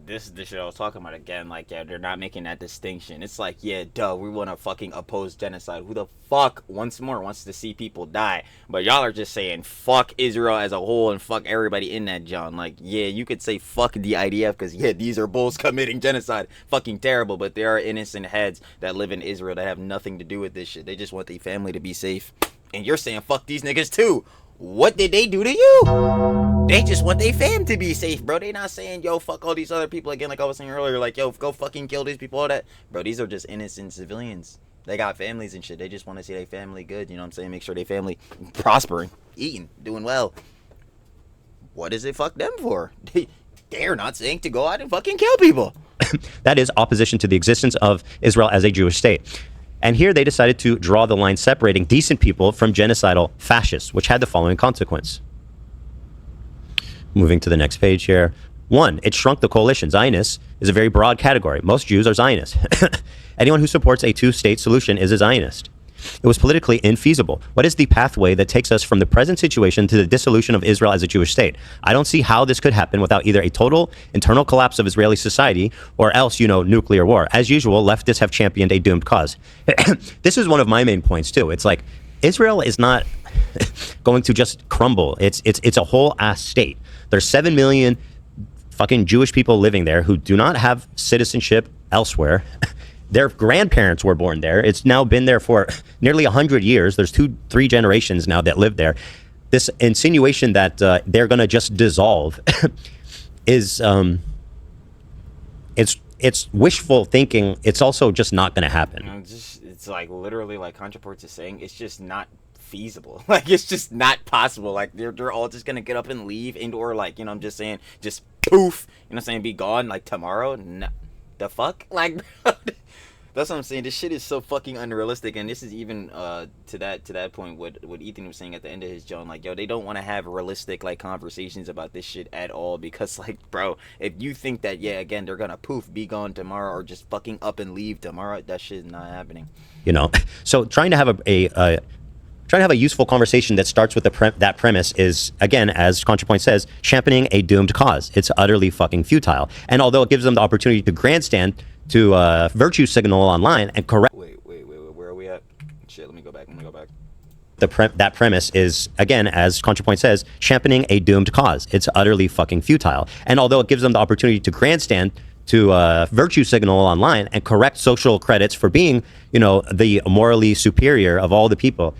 This is the shit I was talking about again. Like, yeah, they're not making that distinction. It's like, yeah, duh, we want to fucking oppose genocide. Who the fuck, once more, wants to see people die? But y'all are just saying fuck Israel as a whole and fuck everybody in that John. Like, yeah, you could say fuck the IDF because, yeah, these are bulls committing genocide. Fucking terrible. But there are innocent heads that live in Israel that have nothing to do with this shit. They just want their family to be safe. And you're saying fuck these niggas too. What did they do to you? They just want their fam to be safe, bro. They not saying, yo, fuck all these other people again, like I was saying earlier, like, yo, go fucking kill these people, all that. Bro, these are just innocent civilians. They got families and shit. They just want to see their family good, you know what I'm saying? Make sure their family prospering, eating, doing well. What does it fuck them for? They're not saying to go out and fucking kill people. That is opposition to the existence of Israel as a Jewish state. And here they decided to draw the line separating decent people from genocidal fascists, which had the following consequence. Moving to the next page here. 1, it shrunk the coalition. Zionists is a very broad category. Most Jews are Zionists. Anyone who supports a two-state solution is a Zionist. It was politically infeasible. What is the pathway that takes us from the present situation to the dissolution of Israel as a Jewish state? I don't see how this could happen without either a total internal collapse of Israeli society or else, nuclear war. As usual, leftists have championed a doomed cause. This is one of my main points, too. It's like, Israel is not going to just crumble. It's a whole ass state. There's 7 million fucking Jewish people living there who do not have citizenship elsewhere. Their grandparents were born there. It's now been there for nearly 100 years. There's 2-3 generations now that live there. This insinuation that they're going to just dissolve is it's wishful thinking. It's also just not going to happen. It's like literally like Contrapoints is saying, it's just not feasible. Like, it's just not possible. Like, they're all just going to get up and leave or like, I'm just saying, just poof, be gone like tomorrow. No, the fuck? Like, That's what I'm saying. This shit is so fucking unrealistic, and this is even to that point what Ethan was saying at the end of his joke. Like, yo, they don't want to have realistic like conversations about this shit at all, because like, bro, if you think that again they're gonna be gone tomorrow or just fucking up and leave tomorrow, that shit is not happening. So trying to have a useful conversation that starts with that premise is, again, as Contra Points says, championing a doomed cause. It's utterly fucking futile. And although it gives them the opportunity to grandstand, to virtue signal online and correct. Wait, where are we at? Shit, let me go back. That premise is, again, as Contra Points says, championing a doomed cause. It's utterly fucking futile. And although it gives them the opportunity to grandstand, to virtue signal online and correct social credits for being, the morally superior of all the people.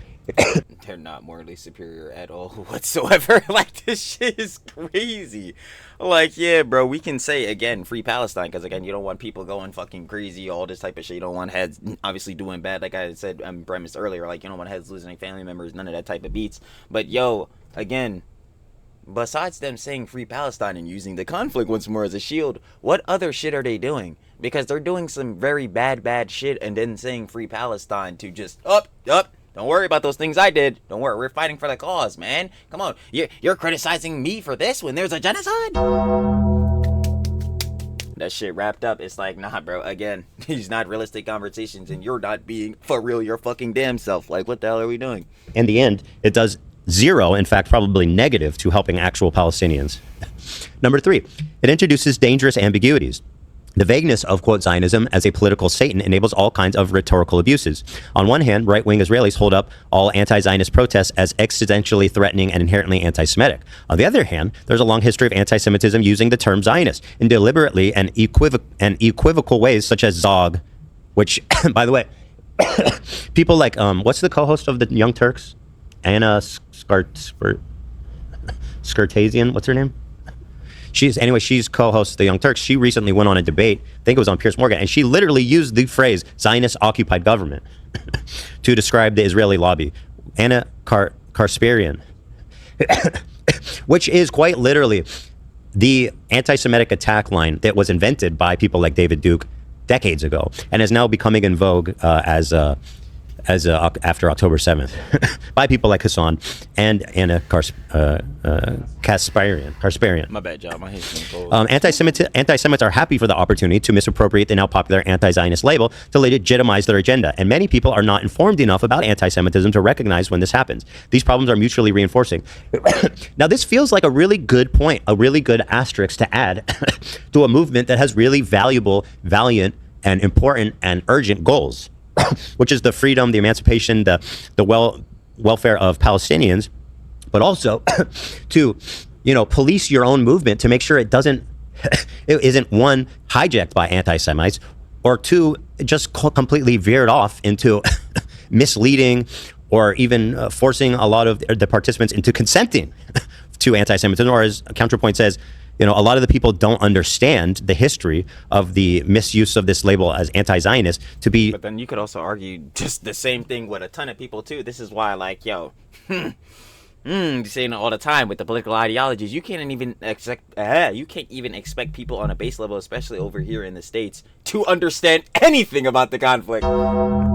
They're not morally superior at all whatsoever. Like, this shit is crazy. Like, yeah, bro, we can say, again, free Palestine, because, again, you don't want people going fucking crazy, all this type of shit. You don't want heads obviously doing bad, like I said, premised earlier. Like, you don't want heads losing family members, none of that type of beats. But, yo, again, besides them saying free Palestine and using the conflict once more as a shield, what other shit are they doing? Because they're doing some very bad shit and then saying free Palestine to just, don't worry about those things I did. Don't worry, we're fighting for the cause, man. Come on, you're criticizing me for this when there's a genocide? That shit wrapped up. It's like, nah, bro, again, these not realistic conversations and you're not being for real your fucking damn self. Like, what the hell are we doing? In the end, it does zero, in fact, probably negative to helping actual Palestinians. Number 3, it introduces dangerous ambiguities. The vagueness of, quote, Zionism as a political Satan enables all kinds of rhetorical abuses. On one hand, right-wing Israelis hold up all anti-Zionist protests as existentially threatening and inherently anti-Semitic. On the other hand, there's a long history of anti-Semitism using the term Zionist in deliberately and equivocal ways, such as Zog, which, by the way, people like, what's the co-host of the Young Turks? Anna Skirtazian, what's her name? She's co-host of the Young Turks. She recently went on a debate, I think it was on Piers Morgan, and she literally used the phrase Zionist-occupied government to describe the Israeli lobby. Anna Karsparian, which is quite literally the anti-Semitic attack line that was invented by people like David Duke decades ago, and is now becoming in vogue after October 7th by people like Hassan and Anna Karsparian. My bad, job. My head's cold. Anti-Semites are happy for the opportunity to misappropriate the now popular anti-Zionist label to legitimize their agenda, and many people are not informed enough about anti-Semitism to recognize when this happens. These problems are mutually reinforcing. Now, this feels like a really good point, a really good asterisk to add to a movement that has really valuable, valiant, and important and urgent goals, which is the freedom, the emancipation, the welfare of Palestinians, but also to, police your own movement to make sure it isn't, one, hijacked by anti-Semites, or two, just completely veered off into misleading or even forcing a lot of the participants into consenting to anti-Semitism, or as Counterpoint says, a lot of the people don't understand the history of the misuse of this label as anti-Zionist to be. But then you could also argue just the same thing with a ton of people too. This is why, like, yo, saying it all the time with the political ideologies, you can't even expect people on a base level, especially over here in the States, to understand anything about the conflict.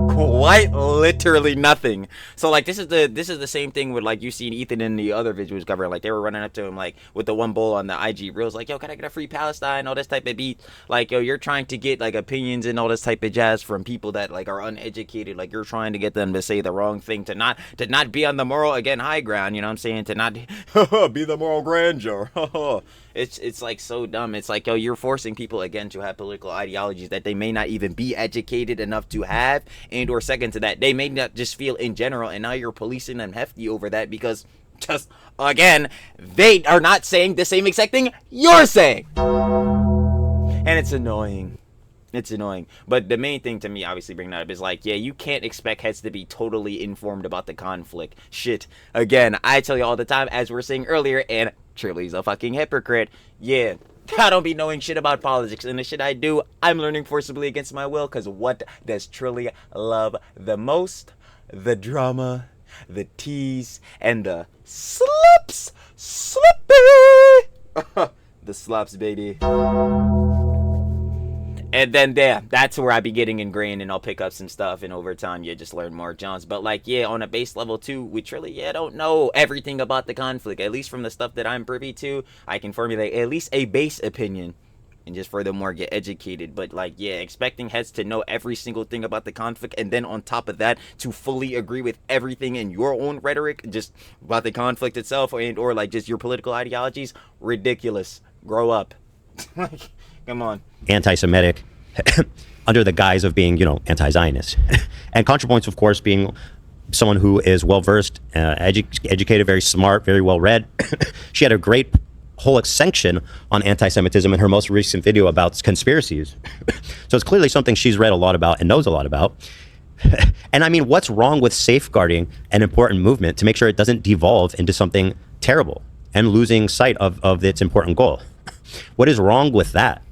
Quite literally nothing. So like this is the same thing with like you seen Ethan in the other videos covering, like they were running up to him like with the one bull on the IG reels, like, yo, can I get a free Palestine, all this type of beat, like, yo, you're trying to get like opinions and all this type of jazz from people that like are uneducated, like you're trying to get them to say the wrong thing, to not be on the moral, again, high ground, you know what I'm saying, to not be the moral grandeur. It's like so dumb. It's like, yo, you're forcing people again to have political ideologies that they may not even be educated enough to have, and or second to that, they may not just feel in general, and now you're policing them hefty over that because just again they are not saying the same exact thing you're saying, and it's annoying. It's annoying. But the main thing to me, obviously, bringing that up is like, yeah, you can't expect heads to be totally informed about the conflict. Shit. Again, I tell you all the time, as we were saying earlier, and Trilly's a fucking hypocrite. Yeah, I don't be knowing shit about politics, and the shit I do, I'm learning forcibly against my will, because what does Trilly love the most? The drama, the tease, and the slippy! The slops, baby. And then that's where I be getting ingrained, and I'll pick up some stuff, and over time, just learn more Johns. But like, on a base level too, we truly, don't know everything about the conflict. At least from the stuff that I'm privy to, I can formulate at least a base opinion, and just furthermore get educated. But like, expecting heads to know every single thing about the conflict, and then on top of that, to fully agree with everything in your own rhetoric, just about the conflict itself, or like just your political ideologies, ridiculous. Grow up. Like, come on. Anti-Semitic under the guise of being, anti-Zionist. And Contrapoints, of course, being someone who is well-versed, educated, very smart, very well-read. She had a great whole section on anti-Semitism in her most recent video about conspiracies. So it's clearly something she's read a lot about and knows a lot about. And I mean, what's wrong with safeguarding an important movement to make sure it doesn't devolve into something terrible and losing sight of its important goal? What is wrong with that?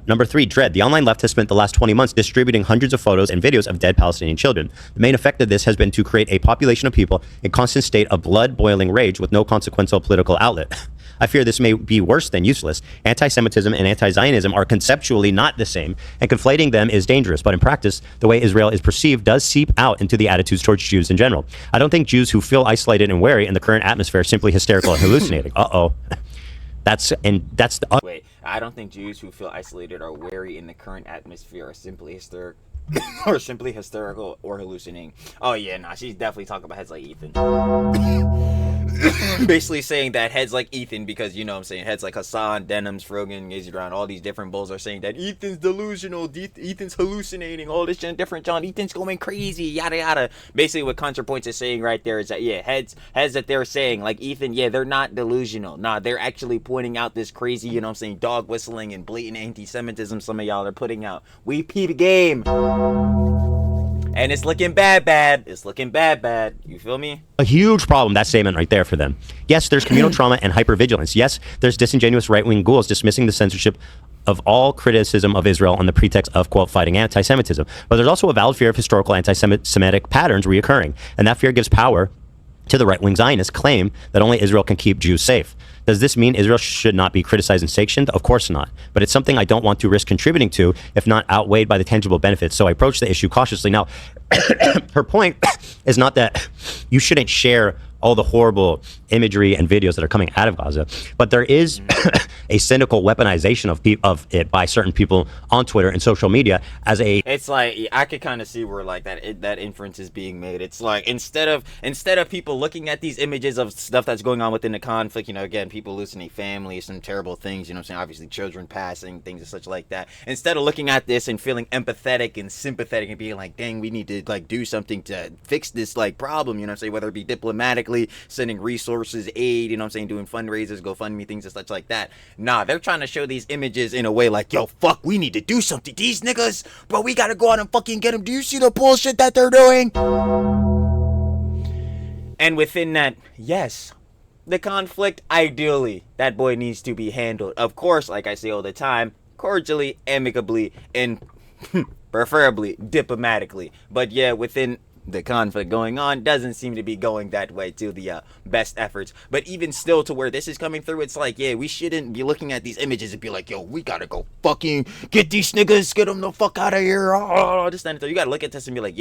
Number 3, Dread. The online left has spent the last 20 months distributing hundreds of photos and videos of dead Palestinian children. The main effect of this has been to create a population of people in constant state of blood-boiling rage with no consequential political outlet. I fear this may be worse than useless. Anti-Semitism and anti-Zionism are conceptually not the same, and conflating them is dangerous. But in practice, the way Israel is perceived does seep out into the attitudes towards Jews in general. I don't think Jews who feel isolated and wary in the current atmosphere are simply hysterical and hallucinating. Wait, I don't think Jews who feel isolated or wary in the current atmosphere are simply hysterical or hallucinating. Oh yeah, nah, she's definitely talking about heads like Ethan. Basically saying that heads like Ethan, because heads like Hassan, Denims, Frogan, Isreal, all these different bulls are saying that Ethan's delusional, Ethan's hallucinating, all this different John, Ethan's going crazy, yada yada. Basically what Contrapoints is saying right there is that heads that they're saying like Ethan, they're not delusional. Nah, they're actually pointing out this crazy, dog whistling and blatant anti-Semitism some of y'all are putting out. We peep game. And it's looking bad. It's looking bad. You feel me? A huge problem, that statement right there for them. Yes, there's communal trauma and hypervigilance. Yes, there's disingenuous right-wing ghouls dismissing the censorship of all criticism of Israel on the pretext of, quote, fighting anti-Semitism. But there's also a valid fear of historical anti-Semitic patterns reoccurring. And that fear gives power to the right-wing Zionist claim that only Israel can keep Jews safe. Does this mean Israel should not be criticized and sanctioned? Of course not. But it's something I don't want to risk contributing to if not outweighed by the tangible benefits. So I approach the issue cautiously. Now, her point is not that you shouldn't share all the horrible imagery and videos that are coming out of Gaza, but there is a cynical weaponization of it by certain people on Twitter and social media as a. It's like I could kind of see where like that inference is being made. It's like instead of people looking at these images of stuff that's going on within the conflict, again, people losing families, some terrible things, obviously children passing, things and such like that. Instead of looking at this and feeling empathetic and sympathetic and being like, dang, we need to like do something to fix this like problem, whether it be diplomatically, sending resources, aid, doing fundraisers, GoFundMe, things and such like that. Nah, they're trying to show these images in a way like, yo, fuck, we need to do something. These niggas, bro, we gotta go out and fucking get them. Do you see the bullshit that they're doing? And within that, yes, the conflict, ideally, that boy needs to be handled. Of course, like I say all the time, cordially, amicably, and preferably diplomatically. But yeah, within the conflict going on, doesn't seem to be going that way to the best efforts. But even still, to where this is coming through, it's like, we shouldn't be looking at these images and be like, yo, we gotta go fucking get these niggas, get them the fuck out of here. This and that. You gotta look at this and be like,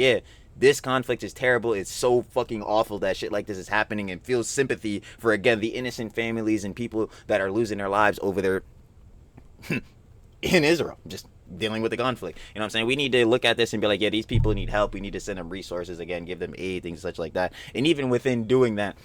this conflict is terrible. It's so fucking awful that shit like this is happening, and feel sympathy for, again, the innocent families and people that are losing their lives over there in Israel. Just dealing with the conflict. You know what I'm saying? We need to look at this and be like, these people need help. We need to send them resources, again, give them aid, things such like that. And even within doing that,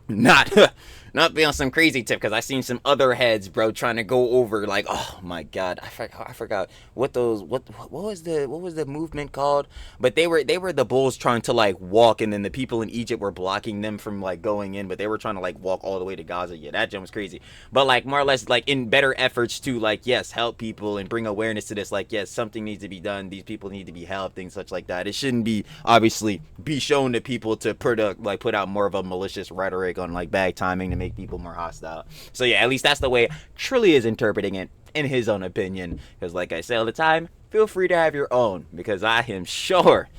not be on some crazy tip, because I seen some other heads, bro, trying to go over like, oh my god, I forgot what was the movement called, but they were the bulls trying to like walk, and then the people in Egypt were blocking them from like going in, but they were trying to like walk all the way to Gaza. That jump was crazy. But like more or less like in better efforts to like, yes, help people and bring awareness to this, like, yes, something needs to be done, these people need to be helped, things such like that. It shouldn't be obviously be shown to people to put out more of a malicious rhetoric on like bad timing to make people more hostile. So at least that's the way Trilly is interpreting it in his own opinion, because like I say all the time, feel free to have your own, because I am sure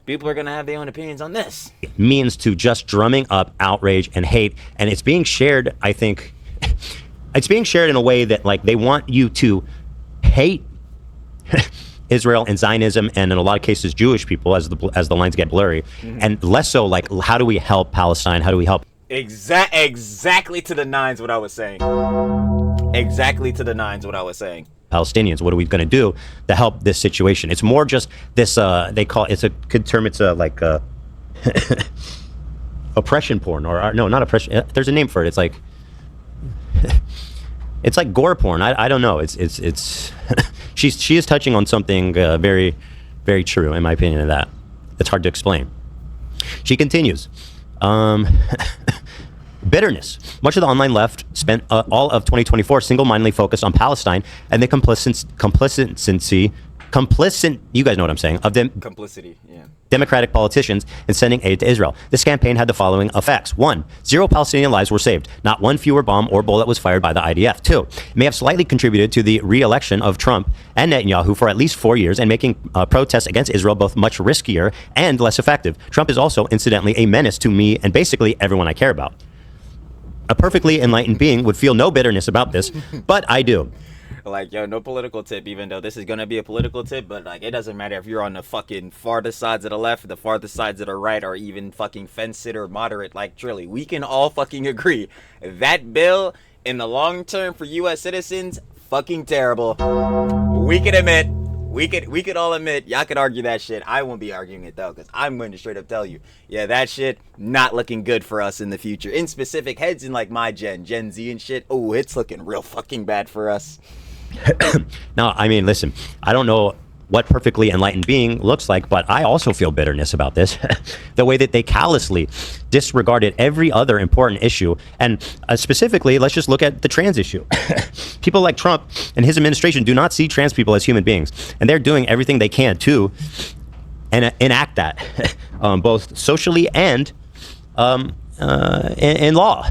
people are gonna have their own opinions on this. Means to just drumming up outrage and hate, and it's being shared, I think it's being shared in a way that like they want you to hate Israel and Zionism, and in a lot of cases Jewish people, as the lines get blurry, and less so like how do we help Palestine? How do we help? Exactly to the nines what I was saying. Exactly to the nines what I was saying. Palestinians. What are we going to do to help this situation? It's more just this. They call it's a good term. It's like oppression porn, or no, not oppression. There's a name for it. It's like gore porn. I don't know. It's she is touching on something very, very true in my opinion. Of that, it's hard to explain. She continues. Bitterness. Much of the online left spent all of 2024 single-mindedly focused on Palestine and the complicit, you guys know what I'm saying, of them. Complicity, yeah. Democratic politicians in sending aid to Israel. This campaign had the following effects. 1, 0 Palestinian lives were saved. Not one fewer bomb or bullet was fired by the IDF. 2, it may have slightly contributed to the re-election of Trump and Netanyahu for at least 4 years and making protests against Israel both much riskier and less effective. Trump is also, incidentally, a menace to me and basically everyone I care about. A perfectly enlightened being would feel no bitterness about this, but I do. Like, yo, no political tip, even though this is gonna be a political tip, but like, it doesn't matter if you're on the fucking farthest sides of the left, the farthest sides of the right, or even fucking fence-sitter moderate like Trilly. We can all fucking agree that bill in the long term for U.S. citizens, fucking terrible. We can admit. We could all admit, y'all could argue that shit. I won't be arguing it though, because I'm going to straight up tell you, yeah, that shit not looking good for us in the future. In specific, heads in like my Gen Z and shit. Oh, it's looking real fucking bad for us. Now, I mean, listen, I don't know what perfectly enlightened being looks like, but I also feel bitterness about this. The way that they callously disregarded every other important issue. And specifically, let's just look at the trans issue. People like Trump and his administration do not see trans people as human beings. And they're doing everything they can to enact that, both socially and in law.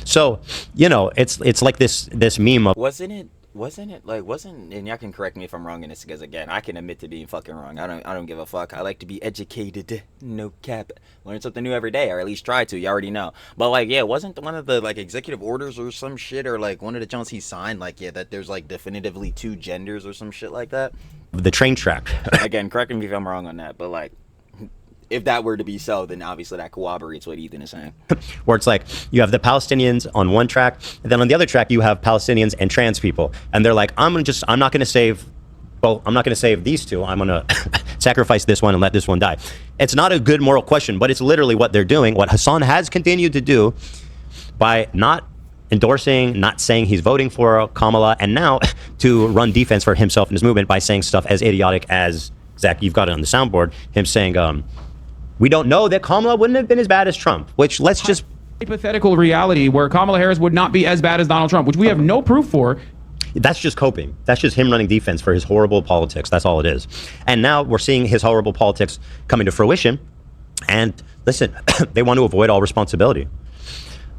So, you know, it's like this meme of... And y'all can correct me if I'm wrong in this, because again, I can admit to being fucking wrong. I don't give a fuck. I like to be educated, no cap. Learn something new every day, or at least try to. You already know. But like, yeah, wasn't one of the like executive orders or some shit, or like one of the Jones he signed, like, yeah, that there's like definitively 2 genders or some shit like that? The train track. Again, correct me if I'm wrong on that, but like, if that were to be so, then obviously that corroborates what Ethan is saying. Where it's like you have the Palestinians on one track, and then on the other track you have Palestinians and trans people, and they're like, I'm not going to save these two. I'm going to sacrifice this one and let this one die. It's not a good moral question, but it's literally what they're doing. What Hassan has continued to do by not endorsing, not saying he's voting for Kamala, and now to run defense for himself and his movement by saying stuff as idiotic as, Zach, you've got it on the soundboard, him saying, we don't know that Kamala wouldn't have been as bad as Trump, which let's just... Hypothetical reality where Kamala Harris would not be as bad as Donald Trump, which we have no proof for. That's just coping. That's just him running defense for his horrible politics. That's all it is. And now we're seeing his horrible politics coming to fruition. And listen, they want to avoid all responsibility.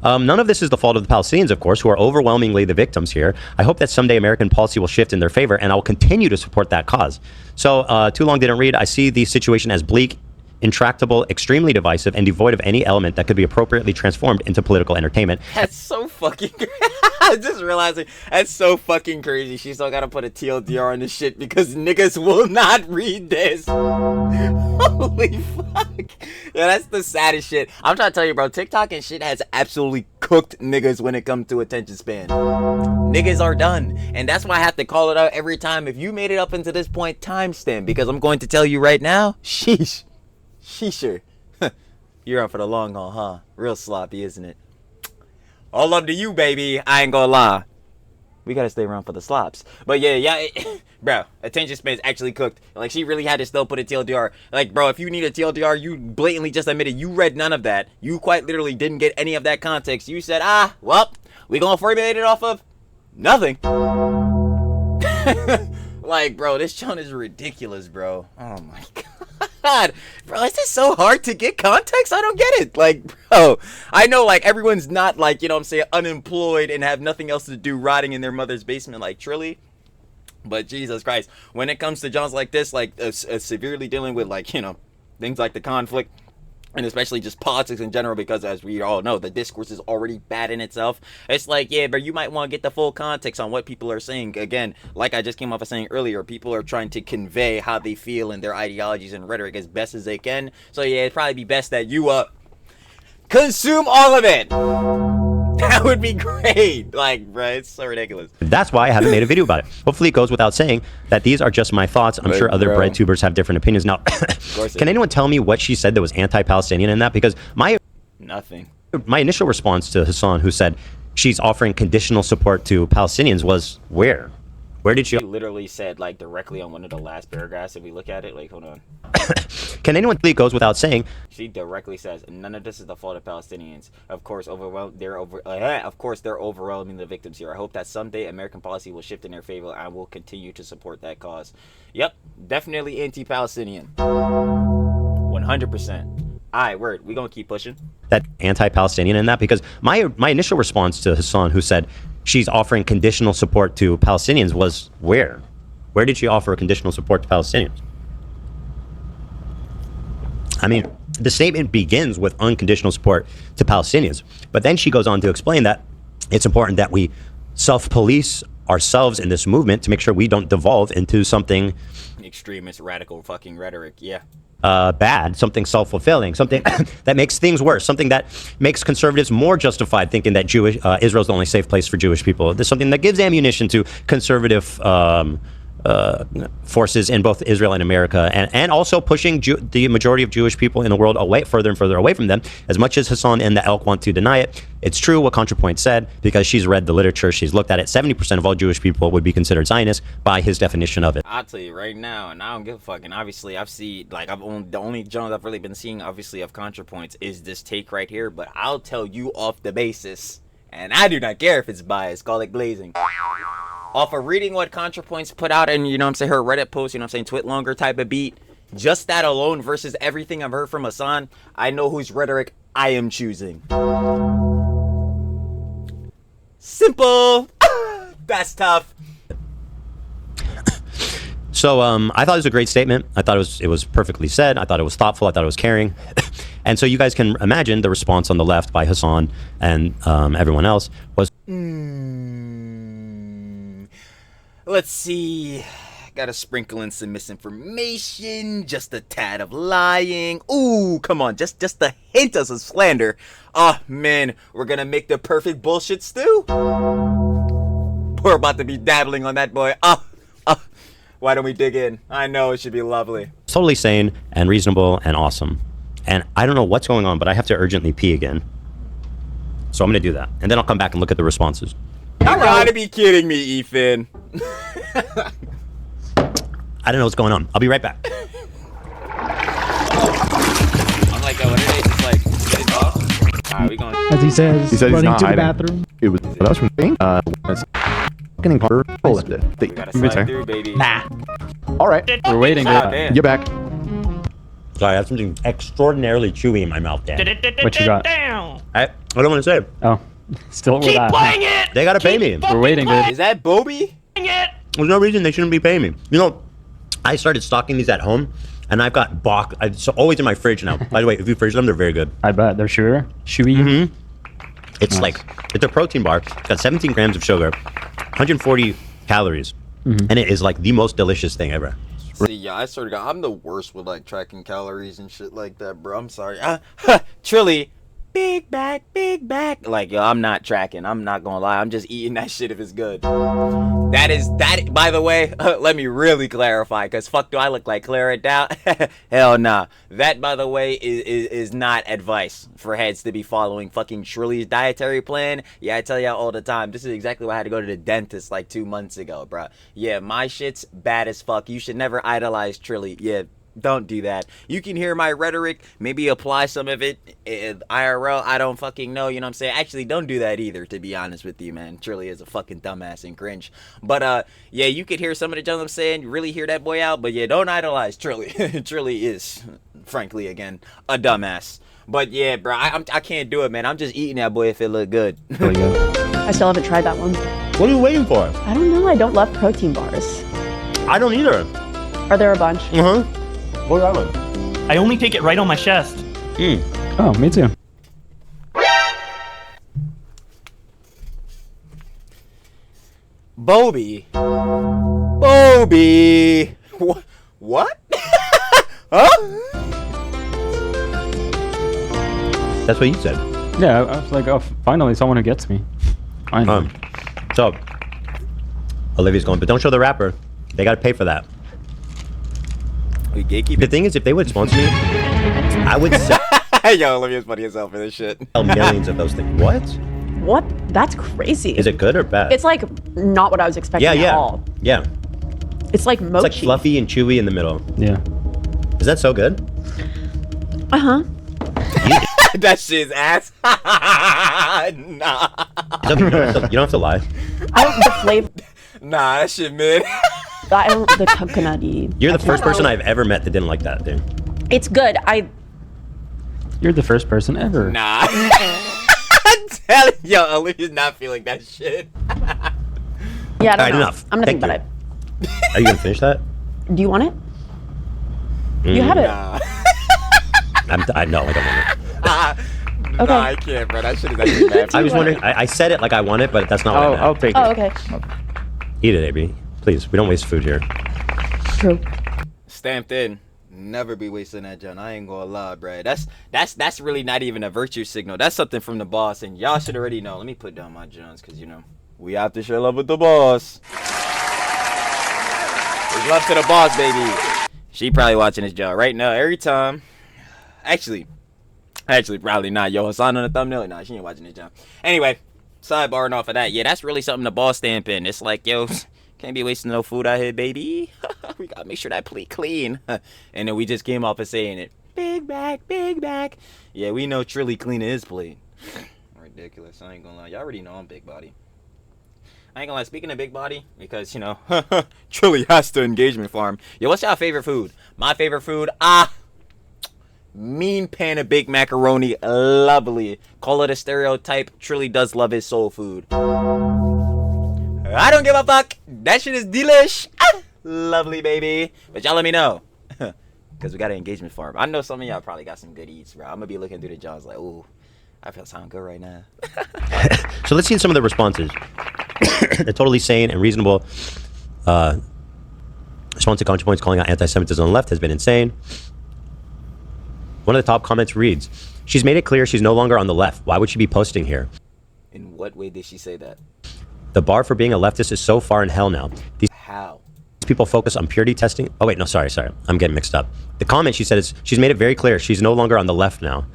None of this is the fault of the Palestinians, of course, who are overwhelmingly the victims here. I hope that someday American policy will shift in their favor, and I will continue to support that cause. So, too long didn't read. I see the situation as bleak, intractable, extremely divisive, and devoid of any element that could be appropriately transformed into political entertainment. That's so fucking I just realizing that's so fucking crazy. She still gotta put a TLDR on this shit because niggas will not read this. Holy fuck. Yeah, that's the saddest shit. I'm trying to tell you, bro, TikTok and shit has absolutely cooked niggas when it comes to attention span. Niggas are done. And that's why I have to call it out every time. If you made it up into this point, timestamp, because I'm going to tell you right now, sheesh. Sheesher. You're out for the long haul, huh? Real sloppy, isn't it? All love to you, baby. I ain't gonna lie. We gotta stay around for the slops. But yeah, bro, attention span's actually cooked. Like, she really had to still put a TLDR. Like, bro, if you need a TLDR, you blatantly just admitted you read none of that. You quite literally didn't get any of that context. You said, well, we gonna formulate it off of nothing. Like, bro, this channel is ridiculous, bro. Oh my god. Bro, is this so hard to get context? I don't get it. Like, bro, I know, like, everyone's not, like, you know what I'm saying, unemployed and have nothing else to do rotting in their mother's basement like Trilly. But Jesus Christ, when it comes to Johns like this, like, severely dealing with, like, you know, things like the conflict and especially just politics in general, because as we all know, the discourse is already bad in itself. It's like, yeah, but you might want to get the full context on what people are saying. Again, like I just came off of saying earlier, people are trying to convey how they feel in their ideologies and rhetoric as best as they can. So yeah, it'd probably be best that you consume all of it. That would be great. Like, bro, it's so ridiculous. That's why I haven't made a video about it. Hopefully it goes without saying that these are just my thoughts. I'm sure other bread tubers have different opinions. Now, can anyone tell me what she said that was anti-Palestinian in that? Because my initial response to Hassan, who said she's offering conditional support to Palestinians, was where? Where did she? She literally said, like, directly on one of the last paragraphs. If we look at it, like, hold on. Can anyone? It goes without saying. She directly says, "None of this is the fault of Palestinians. Of course, they're overwhelming the victims here. I hope that someday American policy will shift in their favor and will continue to support that cause." Yep, definitely anti-Palestinian. 100%. Alright, word. We gonna keep pushing. That anti-Palestinian in that, because my initial response to Hassan, who said she's offering conditional support to Palestinians, was where? Where did she offer conditional support to Palestinians? I mean, the statement begins with unconditional support to Palestinians, but then she goes on to explain that it's important that we self-police ourselves in this movement to make sure we don't devolve into something extremist, radical fucking rhetoric. Yeah. Bad, something self-fulfilling, something that makes things worse, something that makes conservatives more justified thinking that Israel's the only safe place for Jewish people. There's something that gives ammunition to conservative forces in both Israel and America, and also pushing the majority of Jewish people in the world further and further away from them. As much as Hassan and the Elk want to deny it, it's true what Contra Points said, because she's read the literature, she's looked at it. 70% of all Jewish people would be considered Zionist by his definition of it. I'll tell you right now, and I don't give a fuck. And obviously, the only journals I've really been seeing, obviously, of Contra Points is this take right here. But I'll tell you off the basis, and I do not care if it's biased, call it glazing. Off of reading what Contra Points put out, and you know what I'm saying, her Reddit post, you know what I'm saying, twit longer type of beat, just that alone versus everything I've heard from Hassan, I know whose rhetoric I am choosing. Simple. That's tough. So I thought it was a great statement. I thought it was perfectly said. I thought it was thoughtful. I thought it was caring. And so you guys can imagine the response on the left by Hassan and everyone else was... Let's see. Gotta sprinkle in some misinformation, just a tad of lying. Ooh, come on, just a hint of some slander. Oh man, we're gonna make the perfect bullshit stew. We're about to be dabbling on that boy. Why don't we dig in? I know it should be lovely. Totally sane and reasonable and awesome. And I don't know what's going on, but I have to urgently pee again. So I'm gonna do that, and then I'll come back and look at the responses. You gotta be kidding me, Ethan. I don't know what's going on. I'll be right back. I'm like, what are they just like getting off? Alright, we going. As he says, He said he's running not to the hiding. bathroom. It was that was from Bing. Fucking car. We gotta slide through, baby. Nah. All right, We're waiting. Ah, damn. you're back. Sorry, I have something extraordinarily chewy in my mouth, Dan. What you got? I don't want to say it. Oh, still with that. They gotta pay me. We're waiting, dude. Is that Bobby? There's no reason they shouldn't be paying me. You know, I started stocking these at home, and I've got Bach. It's always in my fridge now. By the way, if you fridge them, they're very good. I bet they're sure. Chewy. It's it's a protein bar. It's got 17 grams of sugar, 140 calories, and it is like the most delicious thing ever. See, yeah, I sort of got. I'm the worst with like tracking calories and shit like that, bro. I'm sorry. Trilly, big back. Like, yo, I'm not tracking. I'm not gonna lie. I'm just eating that shit if it's good. That. By the way, let me really clarify, cause fuck, do I look like Clara Dow? Hell nah. That, by the way, is not advice for heads to be following fucking Shirley's dietary plan. Yeah, I tell y'all all the time. This is exactly why I had to go to the dentist like 2 months ago, bro. Yeah, my shit's bad as fuck. You should never idolize Trilly. Yeah. Don't do that. You can hear my rhetoric, maybe apply some of it IRL. I don't fucking know, you know what I'm saying? Actually, don't do that either, to be honest with you, man. Truly is a fucking dumbass and cringe. But yeah, you could hear some of the junk I'm saying, really hear that boy out, but yeah, don't idolize Trilly. Trilly is, frankly, again, a dumbass. But yeah, bro, I can't do it, man. I'm just eating that boy if it look good. I still haven't tried that one. What are you waiting for? I don't know. I don't love protein bars. I don't either. Are there a bunch? What are that one? I only take it right on my chest. Oh, me too. Bobby. Bobby. What? Huh? That's what you said. Yeah, I was like, oh, finally someone who gets me. Finally. So, Olivia's going, but don't show the rapper. They got to pay for that. We gatekeep. The thing is, if they would sponsor me, I would sell Yo, Olivia's funny as hell for this shit. millions of those things. What? What? That's crazy. Is it good or bad? It's like not what I was expecting yeah, at all. yeah. It's like mochi. It's like fluffy and chewy in the middle. Yeah. Is that so good? Uh-huh. That shit's ass. Nah. You don't have to lie. I don't the flavor. Nah, that shit mid. I don't the coconutty. You're the first person I've ever met that didn't like that, dude. It's good. You're the first person ever. Nah. I'm telling you, Olivia's not feeling that shit. Yeah, I don't Alright, know. enough. I'm gonna Thank think about you. Are you gonna finish that? it. Do you want it? You have it. Nah. I know I don't want it. Okay. Nah, I can't, bro. That shit is actually bad. I was wondering. I said it like I want it, but that's not what I meant. I'll take Oh, it. okay. Eat it, AB. Please. We don't waste food here. True. Stamped in. Never be wasting that, John. I ain't gonna lie, bro. That's really not even a virtue signal. That's something from the boss, and y'all should already know. Let me put down my Johns, cause you know we have to share love with the boss. There's love to the boss, baby. She probably watching this John right now. Every time. Actually, probably not. Yo, Hasan on the thumbnail. Nah, she ain't watching this John. Anyway, sidebarring off of that. Yeah, that's really something the boss stamp in. It's like, yo, can't be wasting no food out here, baby. We gotta make sure that plate clean. And then we just came off of saying it. Big back, big back. Yeah, we know Trilly cleaning his plate. Ridiculous. I ain't gonna lie. Y'all already know I'm big body. I ain't gonna lie. Speaking of big body, because, you know, Trilly has to engagement farm. Yo, what's y'all favorite food? My favorite food? Mean pan of baked macaroni. Lovely. Call it a stereotype. Trilly does love his soul food. I don't give a fuck. That shit is delish. Lovely, baby. But y'all let me know. Because we got an engagement farm. I know some of y'all probably got some good eats, bro. I'm going to be looking through the jaws like, ooh, I feel sound good right now. So let's see some of the responses. They're totally sane and reasonable. Response to Contra Points calling out anti-Semitism on the left has been insane. One of the top comments reads, "She's made it clear she's no longer on the left. Why would she be posting here?" In what way did she say that? The bar for being a leftist is so far in hell now. These How? people focus on purity testing. Oh wait, no, sorry. I'm getting mixed up. The comment she said is, she's made it very clear she's no longer on the left now.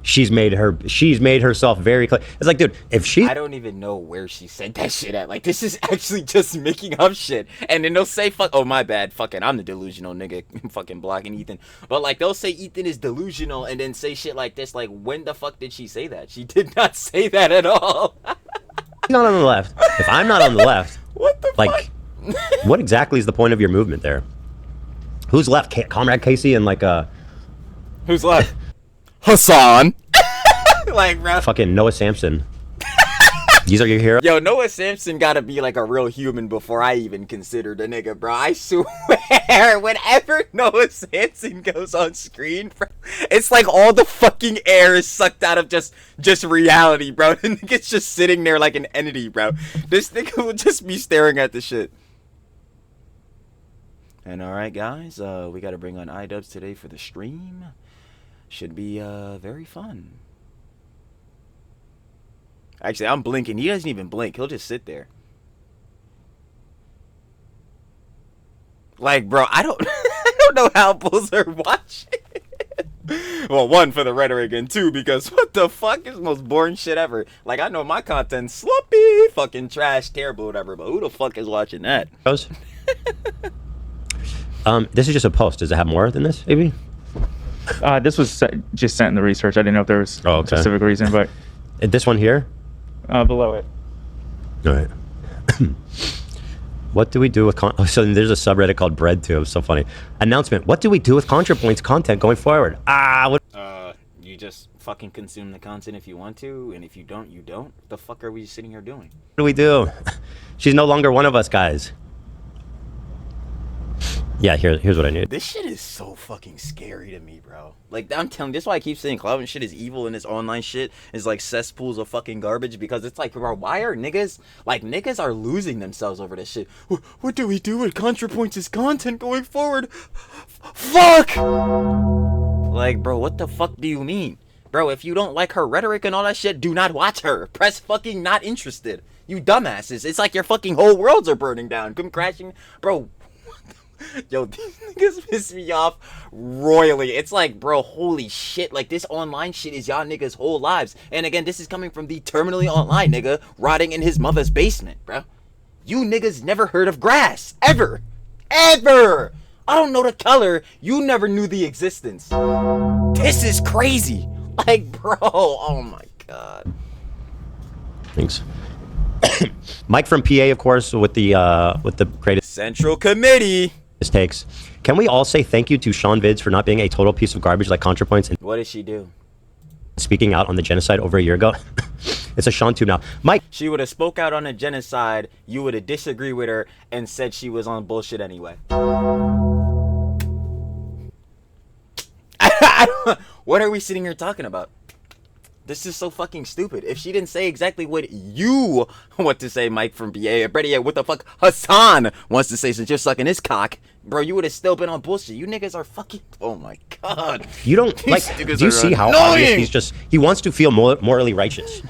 She's made herself very clear. It's like, dude, if she... I don't even know where she said that shit at. Like, this is actually just making up shit. And then they'll say, oh, my bad. Fucking, I'm the delusional nigga. fucking blocking Ethan. But, like, they'll say Ethan is delusional and then say shit like this. Like, when the fuck did she say that? She did not say that at all. not on the left. If I'm not on the left... What the like, fuck? what exactly is the point of your movement there? Who's left? Comrade Casey and, like, Who's left? Hasan. Like, bro. fucking Noah Samson. These are your heroes? Yo, Noah Samson gotta be like a real human before I even consider the nigga, bro. I swear, whenever Noah Samson goes on screen, bro, it's like all the fucking air is sucked out of just reality, bro. The nigga's just sitting there like an entity, bro. This nigga will just be staring at the shit. And alright, guys, we gotta bring on iDubbbz today for the stream. Should be very fun. Actually, I'm blinking. He doesn't even blink. He'll just sit there. Like, bro, I don't know how bulls are watching. Well, one, for the rhetoric, and two, because what the fuck is the most boring shit ever? Like, I know my content's sloppy, fucking trash, terrible, whatever, but who the fuck is watching that? This is just a post. Does it have more than this, maybe? This was just sent in the research. I didn't know if there was a specific reason, but... And this one here? Below it. All right. What do we do with... so there's a subreddit called BreadTube. So funny. Announcement. What do we do with ContraPoints content going forward? You just fucking consume the content if you want to, and if you don't, you don't. What the fuck are we sitting here doing? What do we do? She's no longer one of us, guys. Yeah, here's what I need. This shit is so fucking scary to me, bro. Like, I'm telling you, this is why I keep saying clout and shit is evil and this online shit is like cesspools of fucking garbage, because it's like, bro, why are niggas, like, niggas are losing themselves over this shit. What do we do with Contrapoints' content going forward? Fuck! Like, bro, what the fuck do you mean? Bro, if you don't like her rhetoric and all that shit, do not watch her. Press fucking not interested. You dumbasses. It's like your fucking whole worlds are burning down. Come crashing. Bro, yo, these niggas piss me off royally. It's like, bro, holy shit. Like, this online shit is y'all niggas' whole lives. And again, this is coming from the terminally online nigga rotting in his mother's basement, bro. You niggas never heard of grass. Ever. Ever. I don't know the color. You never knew the existence. This is crazy. Like, bro. Oh, my God. Thanks. Mike from PA, of course, with the greatest Central Committee. takes. Can we all say thank you to Sean Vids for not being a total piece of garbage like ContraPoints and What did she do? speaking out on the genocide over a year ago? It's a Sean tube now. Mike. She would have spoke out on a genocide. You would have disagreed with her and said she was on bullshit anyway. What are we sitting here talking about? This is so fucking stupid. If she didn't say exactly what you want to say, Mike from BA, or better yet, what the fuck Hassan wants to say since you're sucking his cock, bro, you would have still been on bullshit. You niggas are fucking... Oh my God. You don't, like, do you see how obvious he wants to feel morally righteous?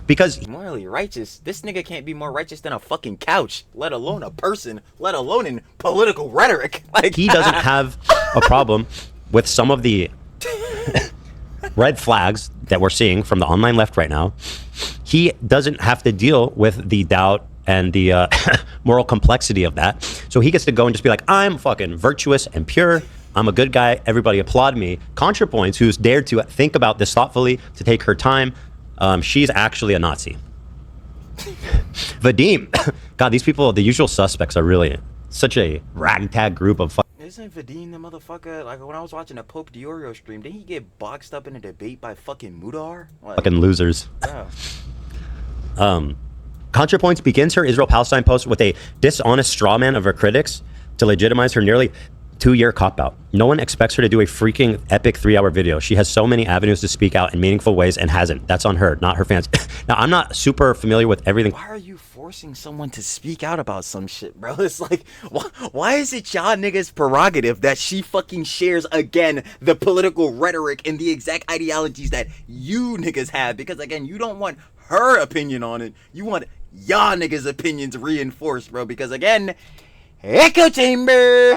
Because... Morally righteous? This nigga can't be more righteous than a fucking couch, let alone a person, let alone in political rhetoric. Like, he doesn't have a problem with some of the red flags that we're seeing from the online left right now. He doesn't have to deal with the doubt and the moral complexity of that. So he gets to go and just be like, I'm fucking virtuous and pure. I'm a good guy. Everybody applaud me. ContraPoints, who's dared to think about this thoughtfully, to take her time, she's actually a Nazi. Vadim. God, these people, the usual suspects, are really such a ragtag group of Isn't Vadim the motherfucker? Like, when I was watching a Pope Diorio stream, didn't he get boxed up in a debate by fucking Mudar? Like, fucking losers. Yeah. ContraPoints begins her Israel-Palestine post with a dishonest straw man of her critics to legitimize her nearly 2-year cop-out. No one expects her to do a freaking epic 3-hour video. She has so many avenues to speak out in meaningful ways and hasn't. That's on her, not her fans. Now, I'm not super familiar with everything. Why are you forcing someone to speak out about some shit, bro? It's like, why is it y'all niggas' prerogative that she fucking shares, again, the political rhetoric and the exact ideologies that you niggas have? Because, again, you don't want her opinion on it. You want y'all niggas' opinions reinforced, bro. Because, again, echo chamber.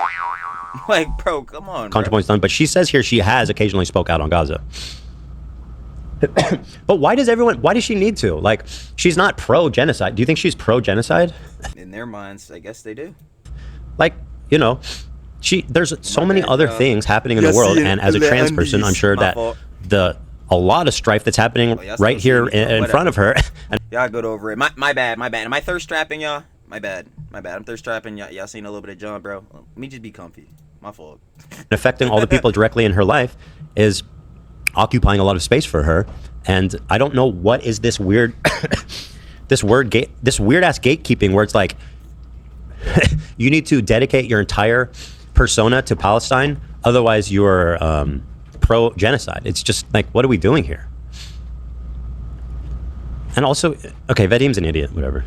Like, bro, come on. ContraPoints done, but she says here she has occasionally spoke out on Gaza. But why does she need to? Like, she's not pro-genocide. Do you think she's pro-genocide? In their minds, I guess they do. Like, you know, there's so many other things happening in the world, and as a trans person, I'm sure that a lot of strife that's happening right here in front of her. Y'all good over it. My bad. Am I thirst trapping y'all? My bad. I'm thirst trapping y'all. Y'all seen a little bit of John, bro. Let me just be comfy. My fault. Affecting all the people directly in her life is occupying a lot of space for her, and I don't know what is this weird this weird ass gatekeeping where it's like you need to dedicate your entire persona to Palestine, otherwise you're pro genocide. It's just like, what are we doing here? And also, okay, Vadim's an idiot, whatever.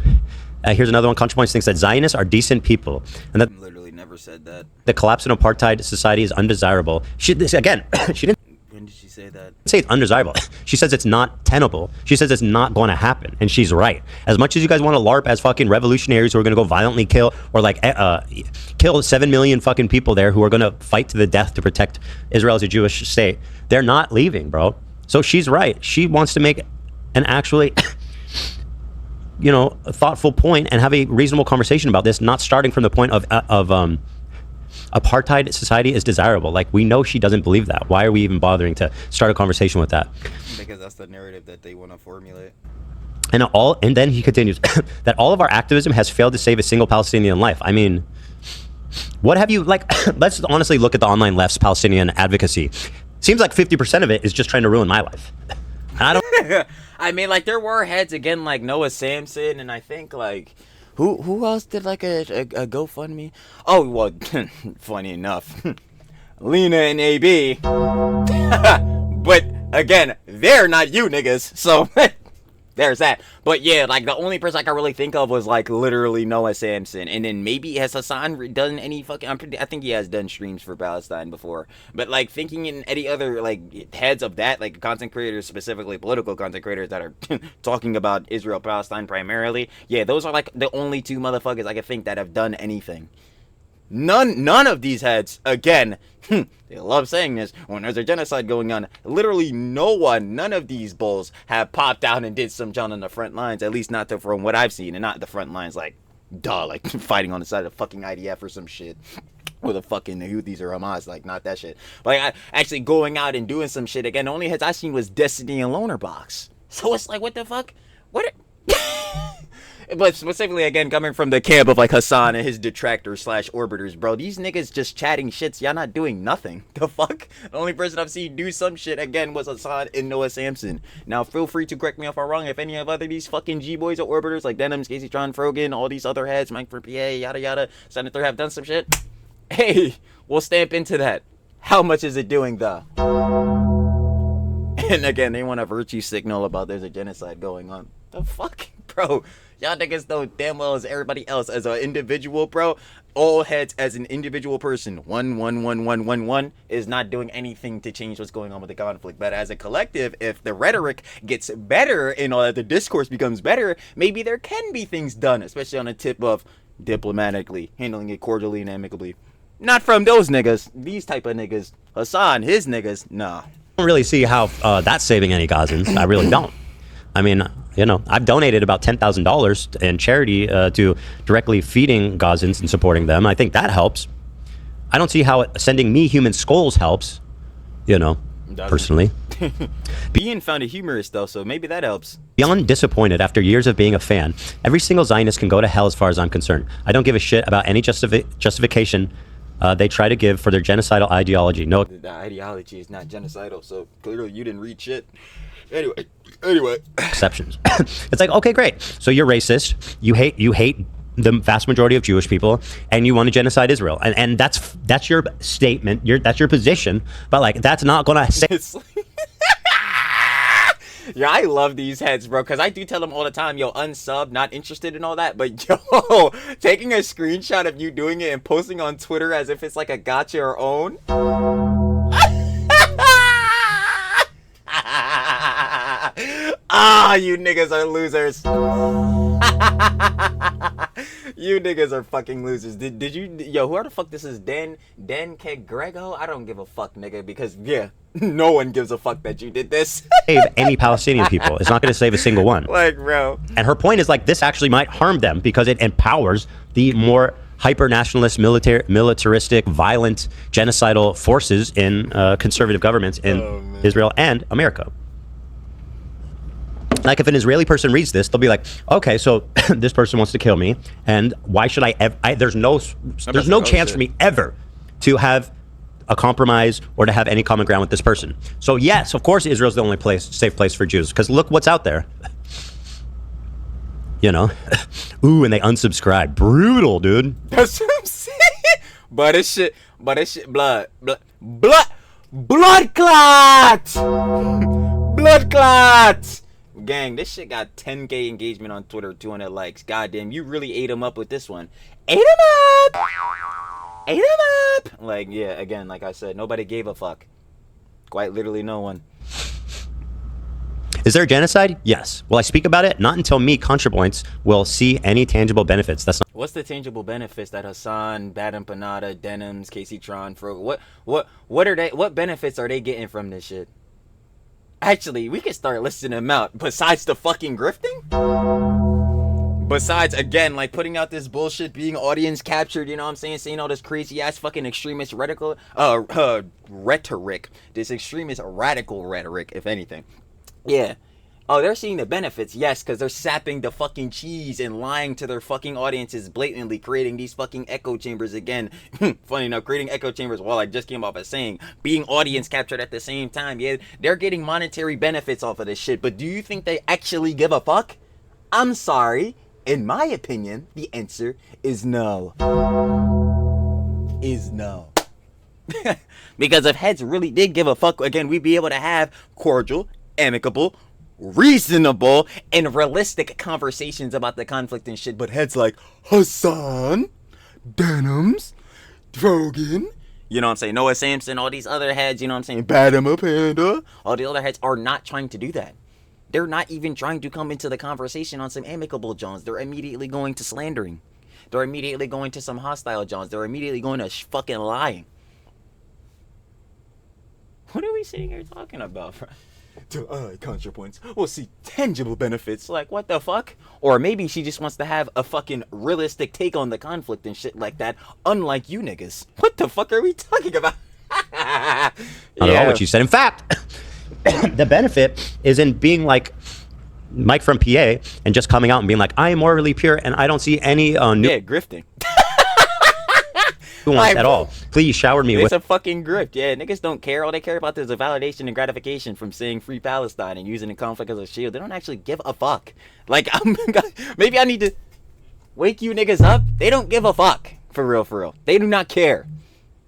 Here's another one. ContraPoints thinks that Zionists are decent people, and that literally never said that. The collapse in apartheid society is undesirable. She didn't. When did she say that? Say it's undesirable. She says it's not tenable. She says it's not going to happen, and she's right. As much as you guys want to LARP as fucking revolutionaries who are going to go violently kill or like kill 7 million fucking people there who are going to fight to the death to protect Israel as a Jewish state, they're not leaving, bro. So she's right. She wants to make an actually, you know, a thoughtful point and have a reasonable conversation about this, not starting from the point of apartheid society is desirable. Like, we know she doesn't believe that. Why are we even bothering to start a conversation with that? Because that's the narrative that they want to formulate. And then he continues that all of our activism has failed to save a single Palestinian life. I mean, what have you, like, let's honestly look at the online left's Palestinian advocacy. Seems like 50% of it is just trying to ruin my life. I don't I mean, like, there were heads, again, like Noah Samson, and I think, like, Who else did like a GoFundMe? Oh, well, funny enough, Lena and AB. But again, they're not you niggas, so there's that. But yeah, like the only person I can really think of was like literally Noah Samson, and then maybe has Hasan done any fucking? I think he has done streams for Palestine before. But like thinking in any other like heads of that, like content creators, specifically political content creators that are talking about Israel Palestine primarily, yeah, those are like the only two motherfuckers I can think that have done anything. None of these heads, again, they love saying this, when there's a genocide going on, literally none of these bulls have popped out and did some John on the front lines, at least not from what I've seen, and not the front lines like, like fighting on the side of the fucking IDF or some shit, or the fucking Houthis or Hamas, like, not that shit. Like, actually going out and doing some shit, again, the only heads I seen was Destiny and Loner Box. So it's like, what the fuck? What? But specifically, again, coming from the camp of like Hasan and his detractors / orbiters, bro, these niggas just chatting shits. Y'all not doing nothing. The fuck? The only person I've seen do some shit again was Hasan and Noah Samson. Now, feel free to correct me if I'm wrong. If any of other these fucking G-boys or orbiters like Denims, Casey, Tron, Frogan, all these other heads, Mike for PA, yada yada, Senator have done some shit. Hey, we'll stamp into that. How much is it doing though? And again, they want a virtue signal about there's a genocide going on. The fuck, bro? Y'all niggas know damn well as everybody else as an individual, bro. All heads as an individual person. One is not doing anything to change what's going on with the conflict. But as a collective, if the rhetoric gets better and the discourse becomes better, maybe there can be things done, especially on the tip of diplomatically, handling it cordially and amicably. Not from those niggas. These type of niggas. Hasan, his niggas, nah. I don't really see how that's saving any Gazans. I really don't. I mean, you know, I've donated about $10,000 in charity to directly feeding Gazans and supporting them. I think that helps. I don't see how sending me human skulls helps, you know, personally. Being found it humorous, though, so maybe that helps. Beyond disappointed after years of being a fan, every single Zionist can go to hell as far as I'm concerned. I don't give a shit about any justification they try to give for their genocidal ideology. No, the ideology is not genocidal, so clearly you didn't read shit. Anyway. Exceptions. It's like, okay, great. So you're racist. You hate the vast majority of Jewish people, and you want to genocide Israel. And that's your statement. That's your position. But like, that's not gonna say. Yeah, I love these heads, bro, because I do tell them all the time, yo, unsub, not interested in all that, but yo, taking a screenshot of you doing it and posting on Twitter as if it's like a gotcha or own. Ah, you niggas are losers. You niggas are fucking losers. Did you, yo, who the fuck this is? Dan Kegrego? I don't give a fuck, nigga, because yeah, no one gives a fuck that you did this. Save any Palestinian people. It's not going to save a single one. Like, bro. And her point is like, this actually might harm them because it empowers the more hyper-nationalist, militaristic, violent, genocidal forces in conservative governments in Israel and America. Like, if an Israeli person reads this, they'll be like, okay, so this person wants to kill me, and why should there's no chance for me ever to have a compromise or to have any common ground with this person. So yes, of course, Israel's the only safe place for Jews, because look what's out there. You know? Ooh, and they unsubscribe. Brutal, dude. That's what I'm saying. But it's shit, blood clot! Blood clot! Gang, this shit got 10K engagement on Twitter, 200 likes. Goddamn, you really ate him up with this one. Ate him up! Ate him up! Like, yeah, again, like I said, nobody gave a fuck. Quite literally no one. Is there a genocide? Yes. Will I speak about it? Not until me, Contra Points, will see any tangible benefits. That's not. What's the tangible benefits that Hasan, Bad Empanada, Denims, Casey Tron, Frogo, what benefits are they getting from this shit? Actually, we can start listing them out. Besides the fucking grifting? Besides, again, like putting out this bullshit, being audience captured, you know what I'm saying? Saying all this crazy ass fucking extremist rhetoric. This extremist radical rhetoric, if anything. Yeah. Oh, they're seeing the benefits, yes, because they're sapping the fucking cheese and lying to their fucking audiences blatantly, creating these fucking echo chambers again. Funny enough, creating echo chambers while I just came off as saying, being audience captured at the same time. Yeah, they're getting monetary benefits off of this shit, but do you think they actually give a fuck? I'm sorry. In my opinion, the answer is no. Is no. Because if heads really did give a fuck, again, we'd be able to have cordial, amicable, reasonable, and realistic conversations about the conflict and shit. But heads like Hasan, Denims, Drogan, you know what I'm saying, Noah Sampson, all these other heads, you know what I'm saying, Badama Panda, all the other heads are not trying to do that. They're not even trying to come into the conversation on some amicable Jones. They're immediately going to slandering. They're immediately going to some hostile Jones. They're immediately going to fucking lying. What are we sitting here talking about? To Contra Points, we'll see tangible benefits. Like, what the fuck? Or maybe she just wants to have a fucking realistic take on the conflict and shit like that, unlike you niggas. What the fuck are we talking about? Not at all what you said. In fact, the benefit is in being like Mike from PA and just coming out and being like, I am morally pure and I don't see any grifting. nuance at all. Please shower me with. It's a fucking grift. Yeah, niggas don't care. All they care about is the validation and gratification from saying free Palestine and using the conflict as a shield. They don't actually give a fuck. Like, maybe I need to wake you niggas up. They don't give a fuck. For real, for real. They do not care.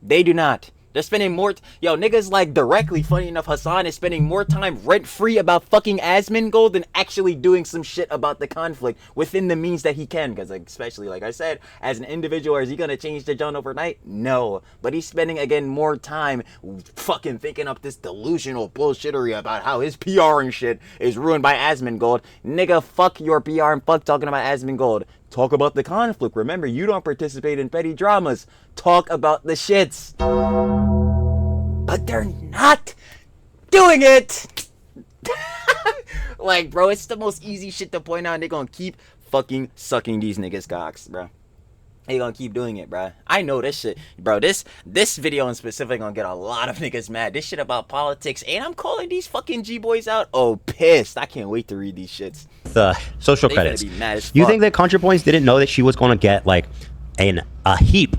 They do not. They're spending more... Yo, niggas like directly, funny enough, Hassan is spending more time rent-free about fucking Asmongold than actually doing some shit about the conflict within the means that he can. Because, like, especially, like I said, as an individual, is he going to change the John overnight? No. But he's spending, again, more time fucking thinking up this delusional bullshittery about how his PR and shit is ruined by Asmongold. Nigga, fuck your PR and fuck talking about Asmongold. Talk about the conflict. Remember, you don't participate in petty dramas. Talk about the shits. But they're not doing it. Like, bro, it's the most easy shit to point out. And they're gonna keep fucking sucking these niggas' cocks, bro. They gonna keep doing it, bro. I know this shit, bro. This video in specific gonna get a lot of niggas mad. This shit about politics, and I'm calling these fucking G-boys out. Oh, pissed. I can't wait to read these shits. The social They credits. gonna be mad as You fuck. think that Contra Points didn't know that she was going to get like a heap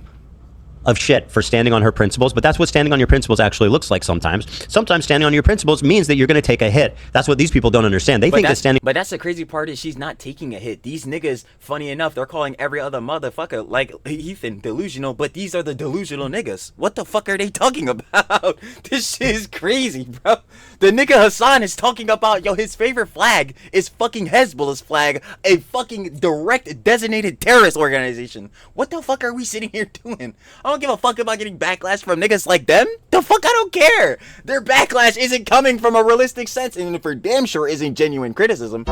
of shit for standing on her principles? But that's what standing on your principles actually looks like sometimes. Sometimes standing on your principles means that you're going to take a hit. That's what these people don't understand. They think that standing... But that's the crazy part is she's not taking a hit. These niggas, funny enough, they're calling every other motherfucker like Ethan delusional, but these are the delusional niggas. What the fuck are they talking about? This shit is crazy, bro. The nigga Hassan is talking about, yo, his favorite flag is fucking Hezbollah's flag, a fucking direct designated terrorist organization. What the fuck are we sitting here doing? I don't give a fuck about getting backlash from niggas like them. The fuck, I don't care. Their backlash isn't coming from a realistic sense, and for damn sure isn't genuine criticism.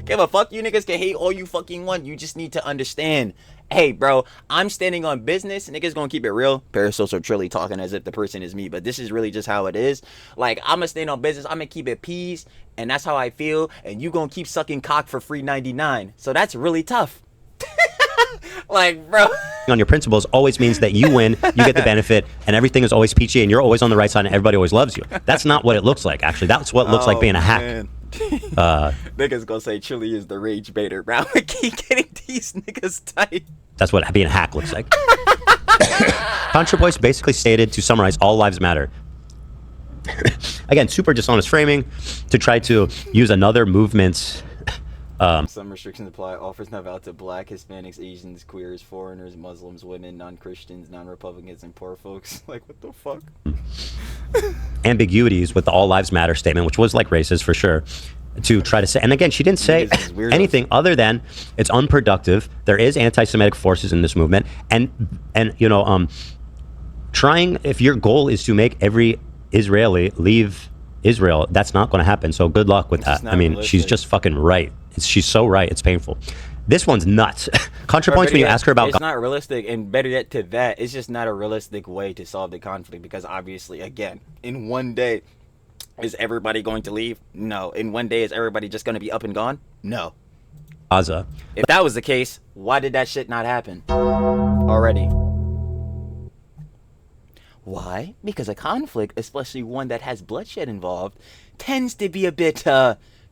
Give a fuck. You niggas can hate all you fucking want. You just need to understand. Hey, bro, I'm standing on business. Niggas gonna keep it real. Parasocial Trilly talking as if the person is me, but this is really just how it is. Like, I'm gonna stand on business. I'm gonna keep it peace, and that's how I feel. And you gonna keep sucking cock for free 99. So that's really tough. Like, bro. on your principles always means that you win, you get the benefit, and everything is always peachy, and you're always on the right side, and everybody always loves you. That's not what it looks like, actually. That's what it looks like being a hack. Niggas gonna say Chili is the rage baiter, bro. I keep getting these niggas tight. That's what being a hack looks like. Contrapoints basically stated, to summarize, all lives matter. Again, super dishonest framing to try to use another movement's... Some restrictions apply. Offers not valid to black, Hispanics, Asians, queers, foreigners, Muslims, women, non-Christians, non-Republicans, and poor folks. Like, what the fuck? ambiguities with the all lives matter statement, which was like racist for sure, to try to say, and again, she didn't say anything other than it's unproductive. There is anti-Semitic forces in this movement, and you know, trying, if your goal is to make every Israeli leave Israel, that's not going to happen. So good luck with that. I mean, realistic. she's just fucking right. She's so right. It's painful. This one's nuts. Contrapoints when you ask her about... It's not realistic, and better yet to that, it's just not a realistic way to solve the conflict, because obviously, again, in one day, is everybody going to leave? No. In one day, is everybody just going to be up and gone? No. Gaza. If that was the case, why did that shit not happen already? Why? Because a conflict, especially one that has bloodshed involved, tends to be a bit,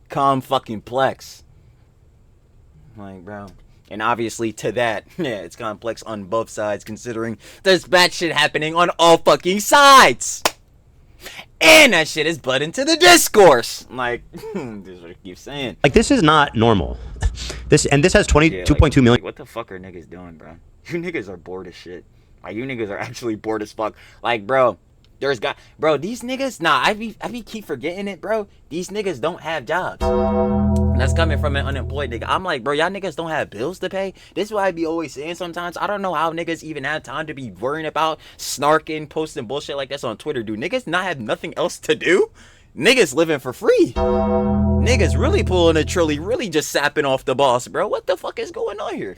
complex. Like, bro. And obviously to that, yeah, it's complex on both sides, considering there's bad shit happening on all fucking sides. And that shit is bled into the discourse. Like, this is what I keep saying. Like, this is not normal. This has 22.2 million. Like, what the fuck are niggas doing, bro? You niggas are bored as shit. Like, you niggas are actually bored as fuck. Like, bro, these niggas, I be keep forgetting it, bro. These niggas don't have jobs. And that's coming from an unemployed nigga. I'm like, bro, y'all niggas don't have bills to pay. This is what I be always saying sometimes. I don't know how niggas even have time to be worrying about snarking, posting bullshit like this on Twitter. Do niggas not have nothing else to do? Niggas living for free. Niggas really pulling a trilly, really just sapping off the boss, bro. What the fuck is going on here?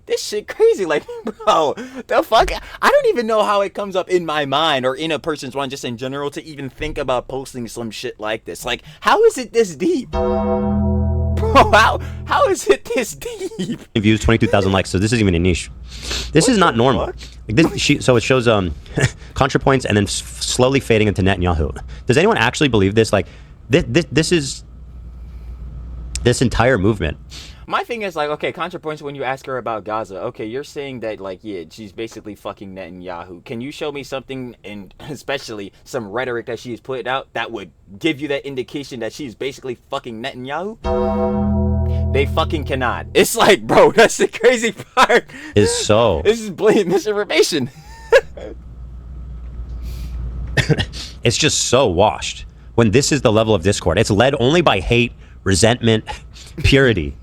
This shit crazy. Like, bro, the fuck? I don't even know how it comes up in my mind or in a person's mind just in general to even think about posting some shit like this. Like, how is it this deep? Bro, how is it this deep? Views, 22,000 likes. So this isn't even a niche. This is not normal. Like this, so it shows Contra Points and then slowly fading into Netanyahu. Does anyone actually believe this? Like, this is this entire movement. My thing is, like, okay, Contra Points, when you ask her about Gaza, okay, you're saying that, like, yeah, she's basically fucking Netanyahu. Can you show me something, and especially some rhetoric that she's put out that would give you that indication that she's basically fucking Netanyahu? They fucking cannot. It's like, bro, that's the crazy part. Is so. This is blatant misinformation. It's just so washed. When this is the level of discord, it's led only by hate, resentment, purity.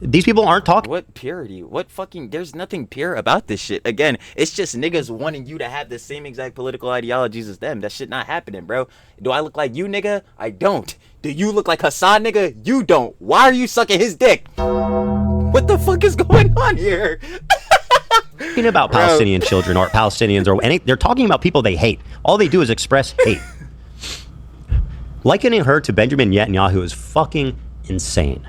These people aren't talking. What purity? What fucking... There's nothing pure about this shit. Again, it's just niggas wanting you to have the same exact political ideologies as them. That shit not happening, bro. Do I look like you, nigga? I don't. Do you look like Hassan, nigga? You don't. Why are you sucking his dick? What the fuck is going on here? Talking about Palestinian children or Palestinians or any... They're talking about people they hate. All they do is express hate. Likening her to Benjamin Netanyahu is fucking insane.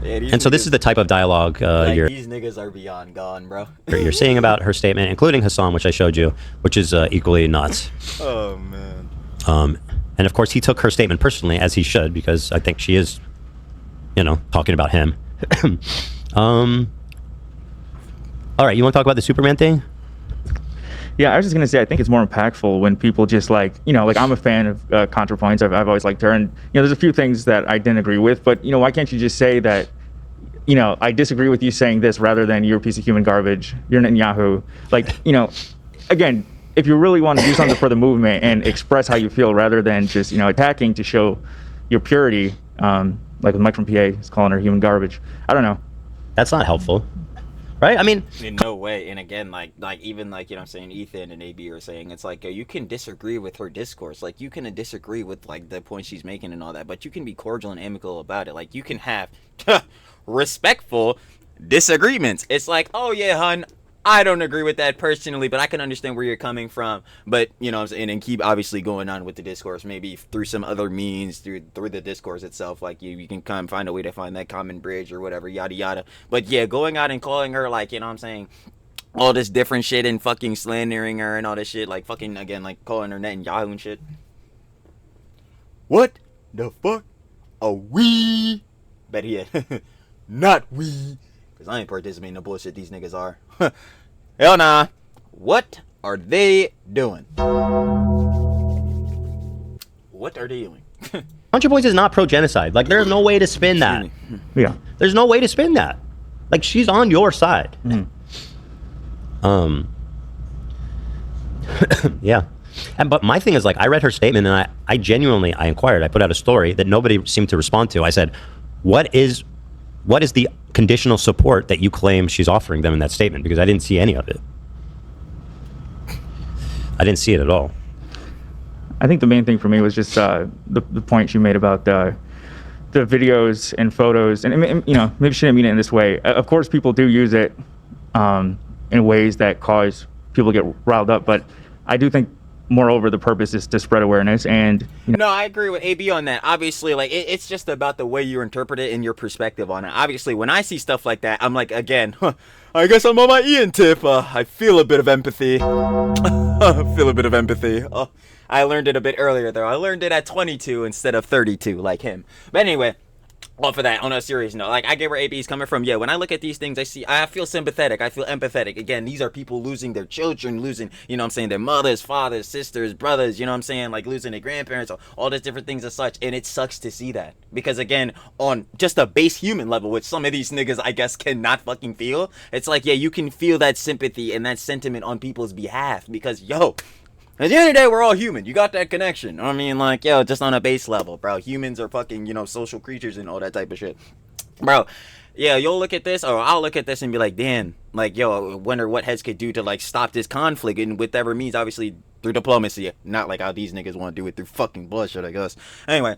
Yeah, and so this is the type of dialogue these niggas are beyond gone, bro. You're saying about her statement, including Hassan, which I showed you, which is equally nuts. Oh, man. And of course, he took her statement personally, as he should, because I think she is, talking about him. All right, you want to talk about the Superman thing? Yeah, I was just gonna say I think it's more impactful when people just like I'm a fan of Contrapoints. I've always liked her, and there's a few things that I didn't agree with, but why can't you just say that I disagree with you saying this rather than you're a piece of human garbage, you're Netanyahu. Like again, if you really want to do something for the movement and express how you feel rather than just attacking to show your purity, like with Mike from PA is calling her human garbage. I don't know. That's not helpful. Right? I mean, in no way. And again, like even like I'm saying, Ethan and AB are saying it's like you can disagree with her discourse, like you can disagree with like the points she's making and all that, but you can be cordial and amicable about it. Like you can have respectful disagreements. It's like, oh yeah, hun, I don't agree with that personally, but I can understand where you're coming from. But what I'm saying, and keep obviously going on with the discourse, maybe through some other means, through the discourse itself, like you can come find a way to find that common bridge or whatever, yada yada. But yeah, going out and calling her like I'm saying, all this different shit and fucking slandering her and all this shit, like fucking again, like calling her Netanyahu and shit. What the fuck are we? Better yet, not we. Because I ain't participating in the bullshit these niggas are. Hell nah. What are they doing? What are they doing? Contra Points is not pro-genocide. Like, there's no way to spin that. Yeah. There's no way to spin that. Like, she's on your side. Yeah. But my thing is, like, I read her statement and I genuinely inquired. I put out a story that nobody seemed to respond to. I said, what is the conditional support that you claim she's offering them in that statement? Because I didn't see any of it. I didn't see it at all. I think the main thing for me was just the point you made about the videos and photos, and maybe she didn't mean it in this way. Of course, people do use it in ways that cause people to get riled up, but I do think moreover the purpose is to spread awareness. And no, I agree with AB on that. Obviously, like it's just about the way you interpret it and your perspective on it. Obviously, when I see stuff like that, I'm like, again, I guess I'm on my Ian tip. I feel a bit of empathy. I learned it a bit earlier though. I learned it at 22 instead of 32 like him. But anyway, off of that, on a serious note, like, I get where AB is coming from. Yeah, when I look at these things, I feel sympathetic. I feel empathetic. Again, these are people losing their children, losing, you know what I'm saying, their mothers, fathers, sisters, brothers, you know what I'm saying, like losing their grandparents, all these different things and such. And it sucks to see that. Because again, on just a base human level, which some of these niggas, I guess, cannot fucking feel, it's like, yeah, you can feel that sympathy and that sentiment on people's behalf. Because, yo, at the end of the day, we're all human. You got that connection. I mean, like, yo, just on a base level, bro. Humans are fucking, you know, social creatures and all that type of shit. Bro, yeah, you'll look at this, or I'll look at this and be like, damn, like, yo, I wonder what heads could do to, like, stop this conflict, and whatever means, obviously, through diplomacy. Not like how these niggas want to do it through fucking bullshit, I guess. Anyway.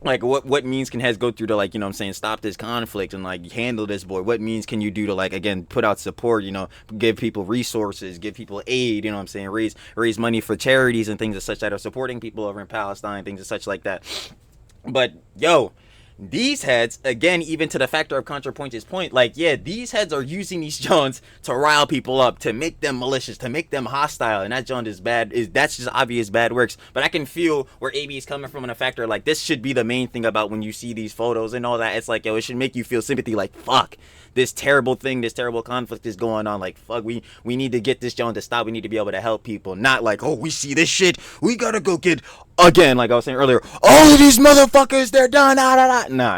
Like, what means can heads go through to, like, you know what I'm saying, stop this conflict and, like, handle this boy? What means can you do to, like, again, put out support, you know, give people resources, give people aid, you know what I'm saying, raise money for charities and things of such that are supporting people over in Palestine, things of such like that. But, yo, these heads, again, even to the factor of Contra Points' point, like, yeah, these heads are using these Jones to rile people up, to make them malicious, to make them hostile, and that John is bad. That's just obvious bad works. But I can feel where AB is coming from in a factor, like, this should be the main thing about when you see these photos and all that. It's like, yo, it should make you feel sympathy, like, fuck, this terrible thing, this terrible conflict is going on, like, fuck, we need to get this John to stop, we need to be able to help people, not like, oh, we see this shit, we gotta go get, again, like I was saying earlier, all of these motherfuckers, they're done, nah.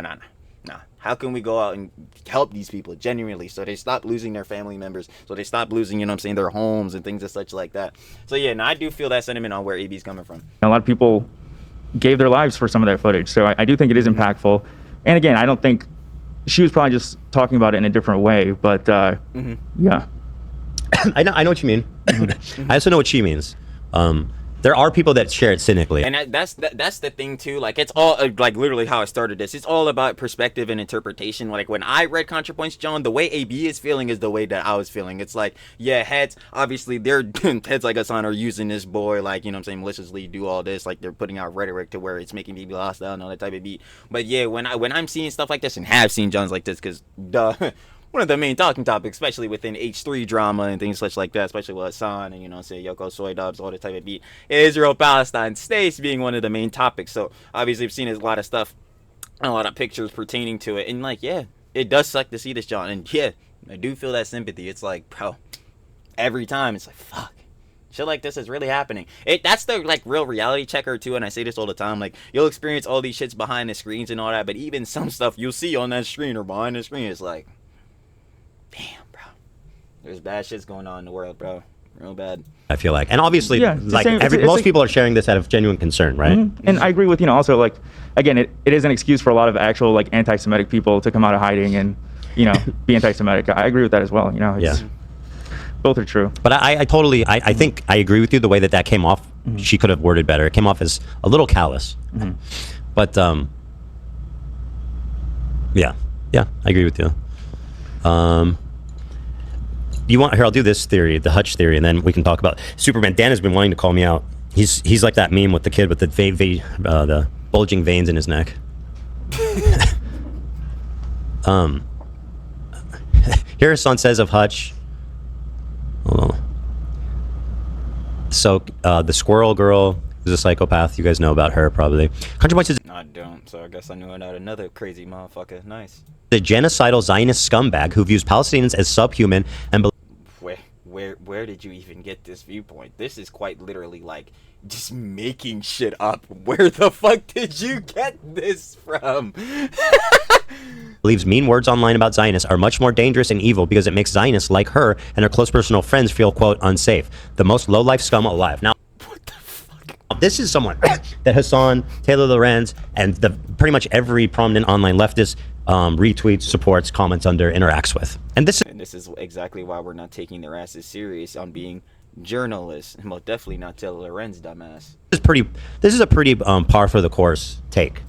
How can we go out and help these people genuinely so they stop losing their family members, so they stop losing, you know what I'm saying, their homes and things of such like that. So yeah, I do feel that sentiment on where AB's coming from. A lot of people gave their lives for some of that footage, so I do think it is impactful. And again, I don't think she was probably just talking about it in a different way, but yeah. I know what you mean. I also know what she means. There are people that share it cynically. And that's the thing too. Like, it's all like literally how I started this. It's all about perspective and interpretation. Like, when I read Contrapoints, John, the way AB is feeling is the way that I was feeling. It's like, yeah, heads, obviously their heads like Hassan are using this boy, like, you know what I'm saying, maliciously do all this. Like, they're putting out rhetoric to where it's making people hostile and all that type of beat. But yeah, when I'm seeing stuff like this and have seen Johns like this, because one of the main talking topics, especially within H3 drama and things such like that, especially with Hassan and, you know, say Yoko Soy Dubs, all the type of beat, Israel, Palestine, states being one of the main topics. So obviously I've seen a lot of stuff, a lot of pictures pertaining to it, and like, yeah, it does suck to see this, John, and yeah, I do feel that sympathy. It's like, bro, every time it's like, fuck, shit like this is really happening. That's the, like, real reality checker too, and I say this all the time, like, you'll experience all these shits behind the screens and all that, but even some stuff you'll see on that screen or behind the screen is like, damn, bro, there's bad shits going on in the world, bro. Real bad. I feel like, and obviously, yeah, like, it's most like, people are sharing this out of genuine concern, right? And I agree with, you know, also, like, again, it is an excuse for a lot of actual, like, anti-Semitic people to come out of hiding and, you know, be anti-Semitic. I agree with that as well. You know, it's, both are true. But I totally, I think I agree with you. The way that came off, she could have worded better. It came off as a little callous. But yeah, I agree with you. You want here? I'll do this theory, the Hutch theory, and then we can talk about Superman. Dan has been wanting to call me out. He's like that meme with the kid with the bulging veins in his neck. Here Hassan says of Hutch. Hold on. So the squirrel girl is a psychopath. You guys know about her probably. Contrapoints is. I don't, so I guess I knew about another crazy motherfucker. Nice. The genocidal Zionist scumbag who views Palestinians as subhuman and. Where did you even get this viewpoint? This is quite literally like just making shit up. Where the fuck did you get this from? Believes mean words online about Zionists are much more dangerous and evil because it makes Zionists like her and her close personal friends feel, quote, unsafe. The most low-life scum alive. Now, What the fuck? this is someone that Hassan, Taylor Lorenz, and pretty much every prominent online leftist retweets, supports, comments under, interacts with. And this is exactly why we're not taking their asses serious on being journalists, and most definitely not Taylor Lorenz, dumbass. This is a pretty par for the course take.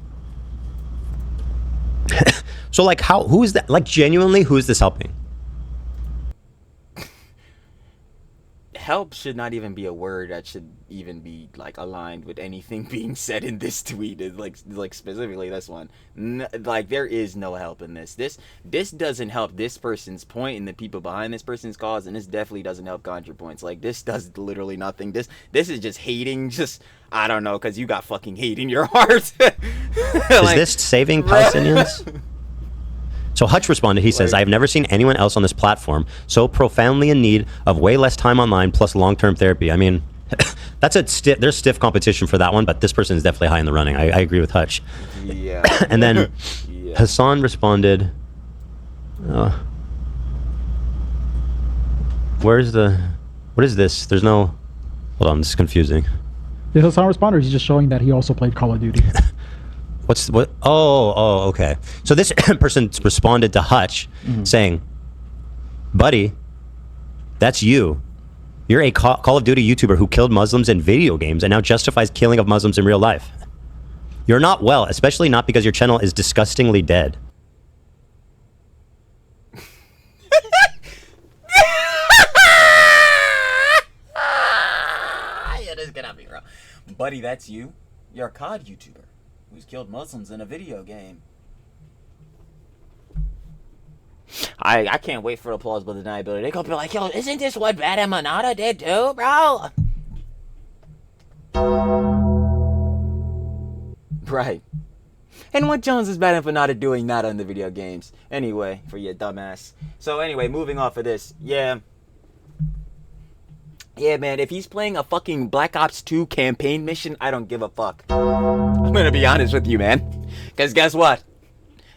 So, like, who is that? Like, genuinely, who is this helping? help should not even be a word that should even be like aligned with anything being said in this tweet. It's like specifically this one. Like there is no help in this. This doesn't help this person's point and the people behind this person's cause, and this definitely doesn't help Contrapoints. Like this does literally nothing. This is just hating. Just I don't know, because you got fucking hate in your heart. Is this saving Palestinians? So Hutch responded, he says, I have never seen anyone else on this platform so profoundly in need of way less time online plus long-term therapy. I mean, there's stiff competition for that one, but this person is definitely high in the running. I agree with Hutch. Yeah. And then Hassan responded, what is this? There's no, hold on, this is confusing. The Hassan responder, he's just showing that he also played Call of Duty. Oh, okay. So this person responded to Hutch saying, buddy, that's you. You're a Call of Duty YouTuber who killed Muslims in video games and now justifies killing of Muslims in real life. You're not well, especially not because your channel is disgustingly dead. Yeah, this cannot be wrong. Buddy, that's you? You're a COD YouTuber who's killed Muslims in a video game. I can't wait for the plausible deniability. They're gonna be like, yo, isn't this what Bad and Manada did too, bro? Right. And what Jones is Bad and Manada doing not on the video games? Anyway, for your dumbass. So anyway, moving off of this. Yeah, man, if he's playing a fucking Black Ops 2 campaign mission, I don't give a fuck. I'm gonna be honest with you, man. Because guess what?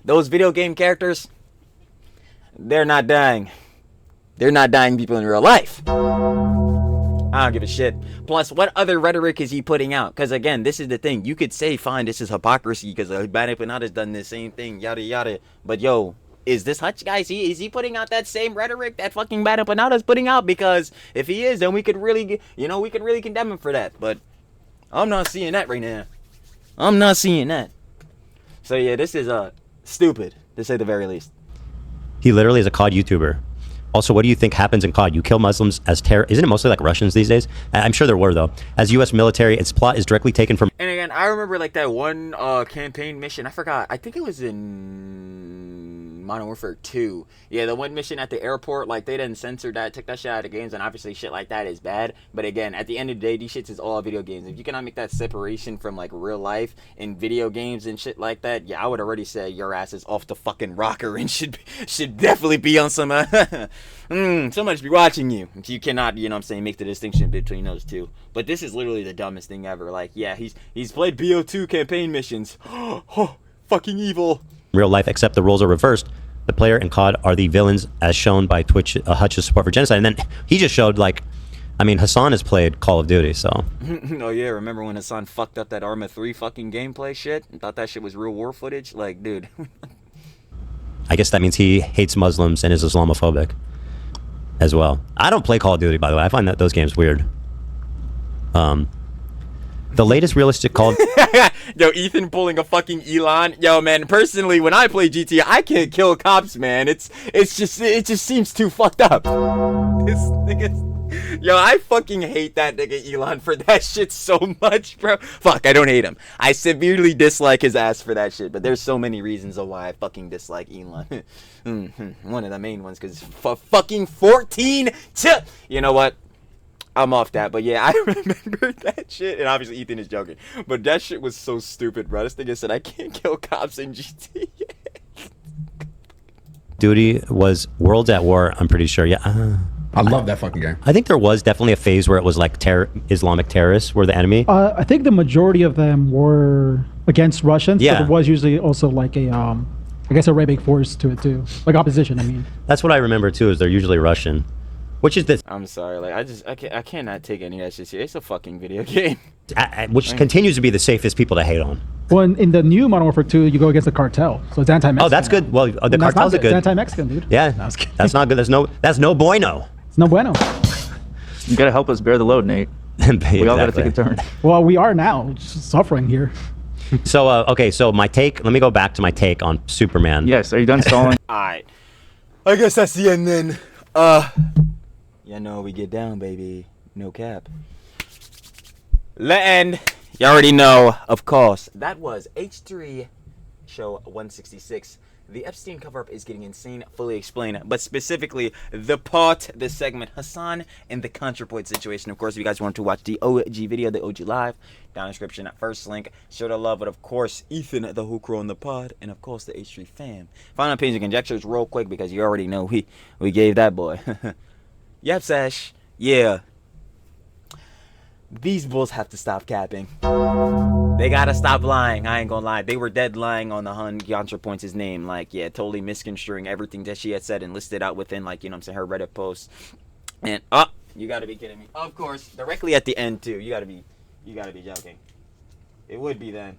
Those video game characters, they're not dying. They're not dying people in real life. I don't give a shit. Plus, what other rhetoric is he putting out? Because again, this is the thing. You could say, fine, this is hypocrisy because Bad Panada's done the same thing, yada yada. But yo, is this Hutch guy? Is he putting out that same rhetoric that fucking Bad Panada's putting out? Because if he is, then we could really, we could really condemn him for that. But I'm not seeing that right now. I'm not seeing that. So yeah, this is stupid, to say the very least. He literally is a COD YouTuber. Also, what do you think happens in COD? You kill Muslims as terror. Isn't it mostly like Russians these days? I'm sure there were, though. As U.S. military, its plot is directly taken from... And again, I remember like that one campaign mission. I forgot. I think it was in Modern Warfare 2. Yeah, the one mission at the airport. Like, they didn't censor that, took that shit out of the games. And obviously shit like that is bad. But again, at the end of the day, these shits is all video games. If you cannot make that separation from like real life in video games and shit like that, yeah, I would already say your ass is off the fucking rocker and should definitely be on some... Someone should be watching you. You cannot, make the distinction between those two. But this is literally the dumbest thing ever. Like, yeah, he's played BO2 campaign missions. Oh, fucking evil. Real life, except the roles are reversed. The player and COD are the villains, as shown by Twitch Hutch's support for genocide. And then he just showed, Hassan has played Call of Duty, so... Oh, yeah, remember when Hassan fucked up that Arma 3 fucking gameplay shit? And thought that shit was real war footage? Like, dude. I guess that means he hates Muslims and is Islamophobic as well. I don't play Call of Duty, by the way. I find those games weird. The latest realistic Call of... Yo, Ethan pulling a fucking Elon. Yo, man, personally, when I play GTA, I can't kill cops, man. It just seems too fucked up. This nigga... Yo, I fucking hate that nigga Elon for that shit so much, bro. Fuck, I don't hate him. I severely dislike his ass for that shit, but there's so many reasons of why I fucking dislike Elon. One of the main ones, because fucking 14 tip. You know what? I'm off that, but yeah, I remember that shit, and obviously Ethan is joking, but that shit was so stupid, bro. This nigga said, I can't kill cops in GTA. Duty was Worlds at War, I'm pretty sure, yeah. I love that fucking game. I think there was definitely a phase where it was like Islamic terrorists were the enemy. I think the majority of them were against Russians, yeah. but there was usually also like a, I guess a Arabic force to it too. Like opposition, I mean. That's what I remember too, is they're usually Russian. Which is this? I'm sorry, like I cannot take any of that shit serious. It's a fucking video game. Which continues to be the safest people to hate on. Well, in the new Modern Warfare 2, you go against the cartel, so it's anti-Mexican. Oh, that's good. Well, the cartels are good. It's anti-Mexican, dude. Yeah, that's not good. That's no bueno. It's no bueno. You gotta help us bear the load, Nate. We all gotta take a turn. Well, we are now just suffering here. So, okay, so my take, let me go back to my take on Superman. Yes, are you done stalling? Alright. I guess that's the end then. We get down, baby. No cap. And you already know, of course, that was H3 show 166. The Epstein cover-up is getting insane, fully explained, but specifically the segment, Hassan and the Contra Points situation. Of course, if you guys want to watch the OG video, the OG live, down in the description, first link, show the love, but of course, Ethan, the whole crew on the pod, and of course, the H3 fam. Final opinions and conjectures real quick, because you already know we gave that boy. Yep, Sash. Yeah. These bulls have to stop capping. They gotta stop lying. I ain't gonna lie. They were dead lying on the Contra Points' name. Like, yeah, totally misconstruing everything that she had said and listed out within, like, you know what I'm saying, her Reddit post. And, you gotta be kidding me. Of course, directly at the end, too. You gotta be joking. It would be then.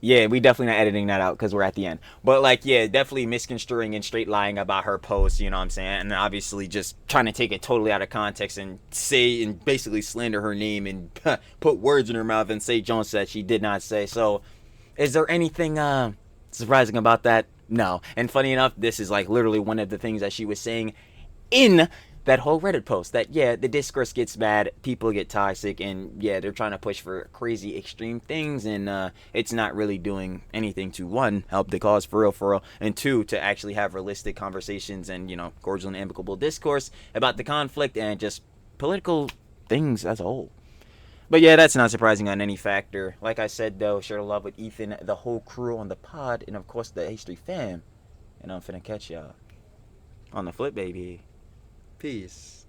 Yeah, we definitely not editing that out because we're at the end. But, like, yeah, definitely misconstruing and straight lying about her post, you know what I'm saying? And obviously just trying to take it totally out of context and say and basically slander her name and put words in her mouth and say Jones said she did not say. So, is there anything surprising about that? No. And funny enough, this is, like, literally one of the things that she was saying in that whole Reddit post, that yeah, the discourse gets bad, people get toxic, and yeah, they're trying to push for crazy extreme things, and it's not really doing anything to, one, help the cause for real, and two, to actually have realistic conversations and, you know, cordial and amicable discourse about the conflict and just political things as a whole. But yeah, that's not surprising on any factor. Like I said, though, share the love with Ethan, the whole crew on the pod, and of course the H3 fam, and I'm finna catch y'all on the flip, baby. Peace.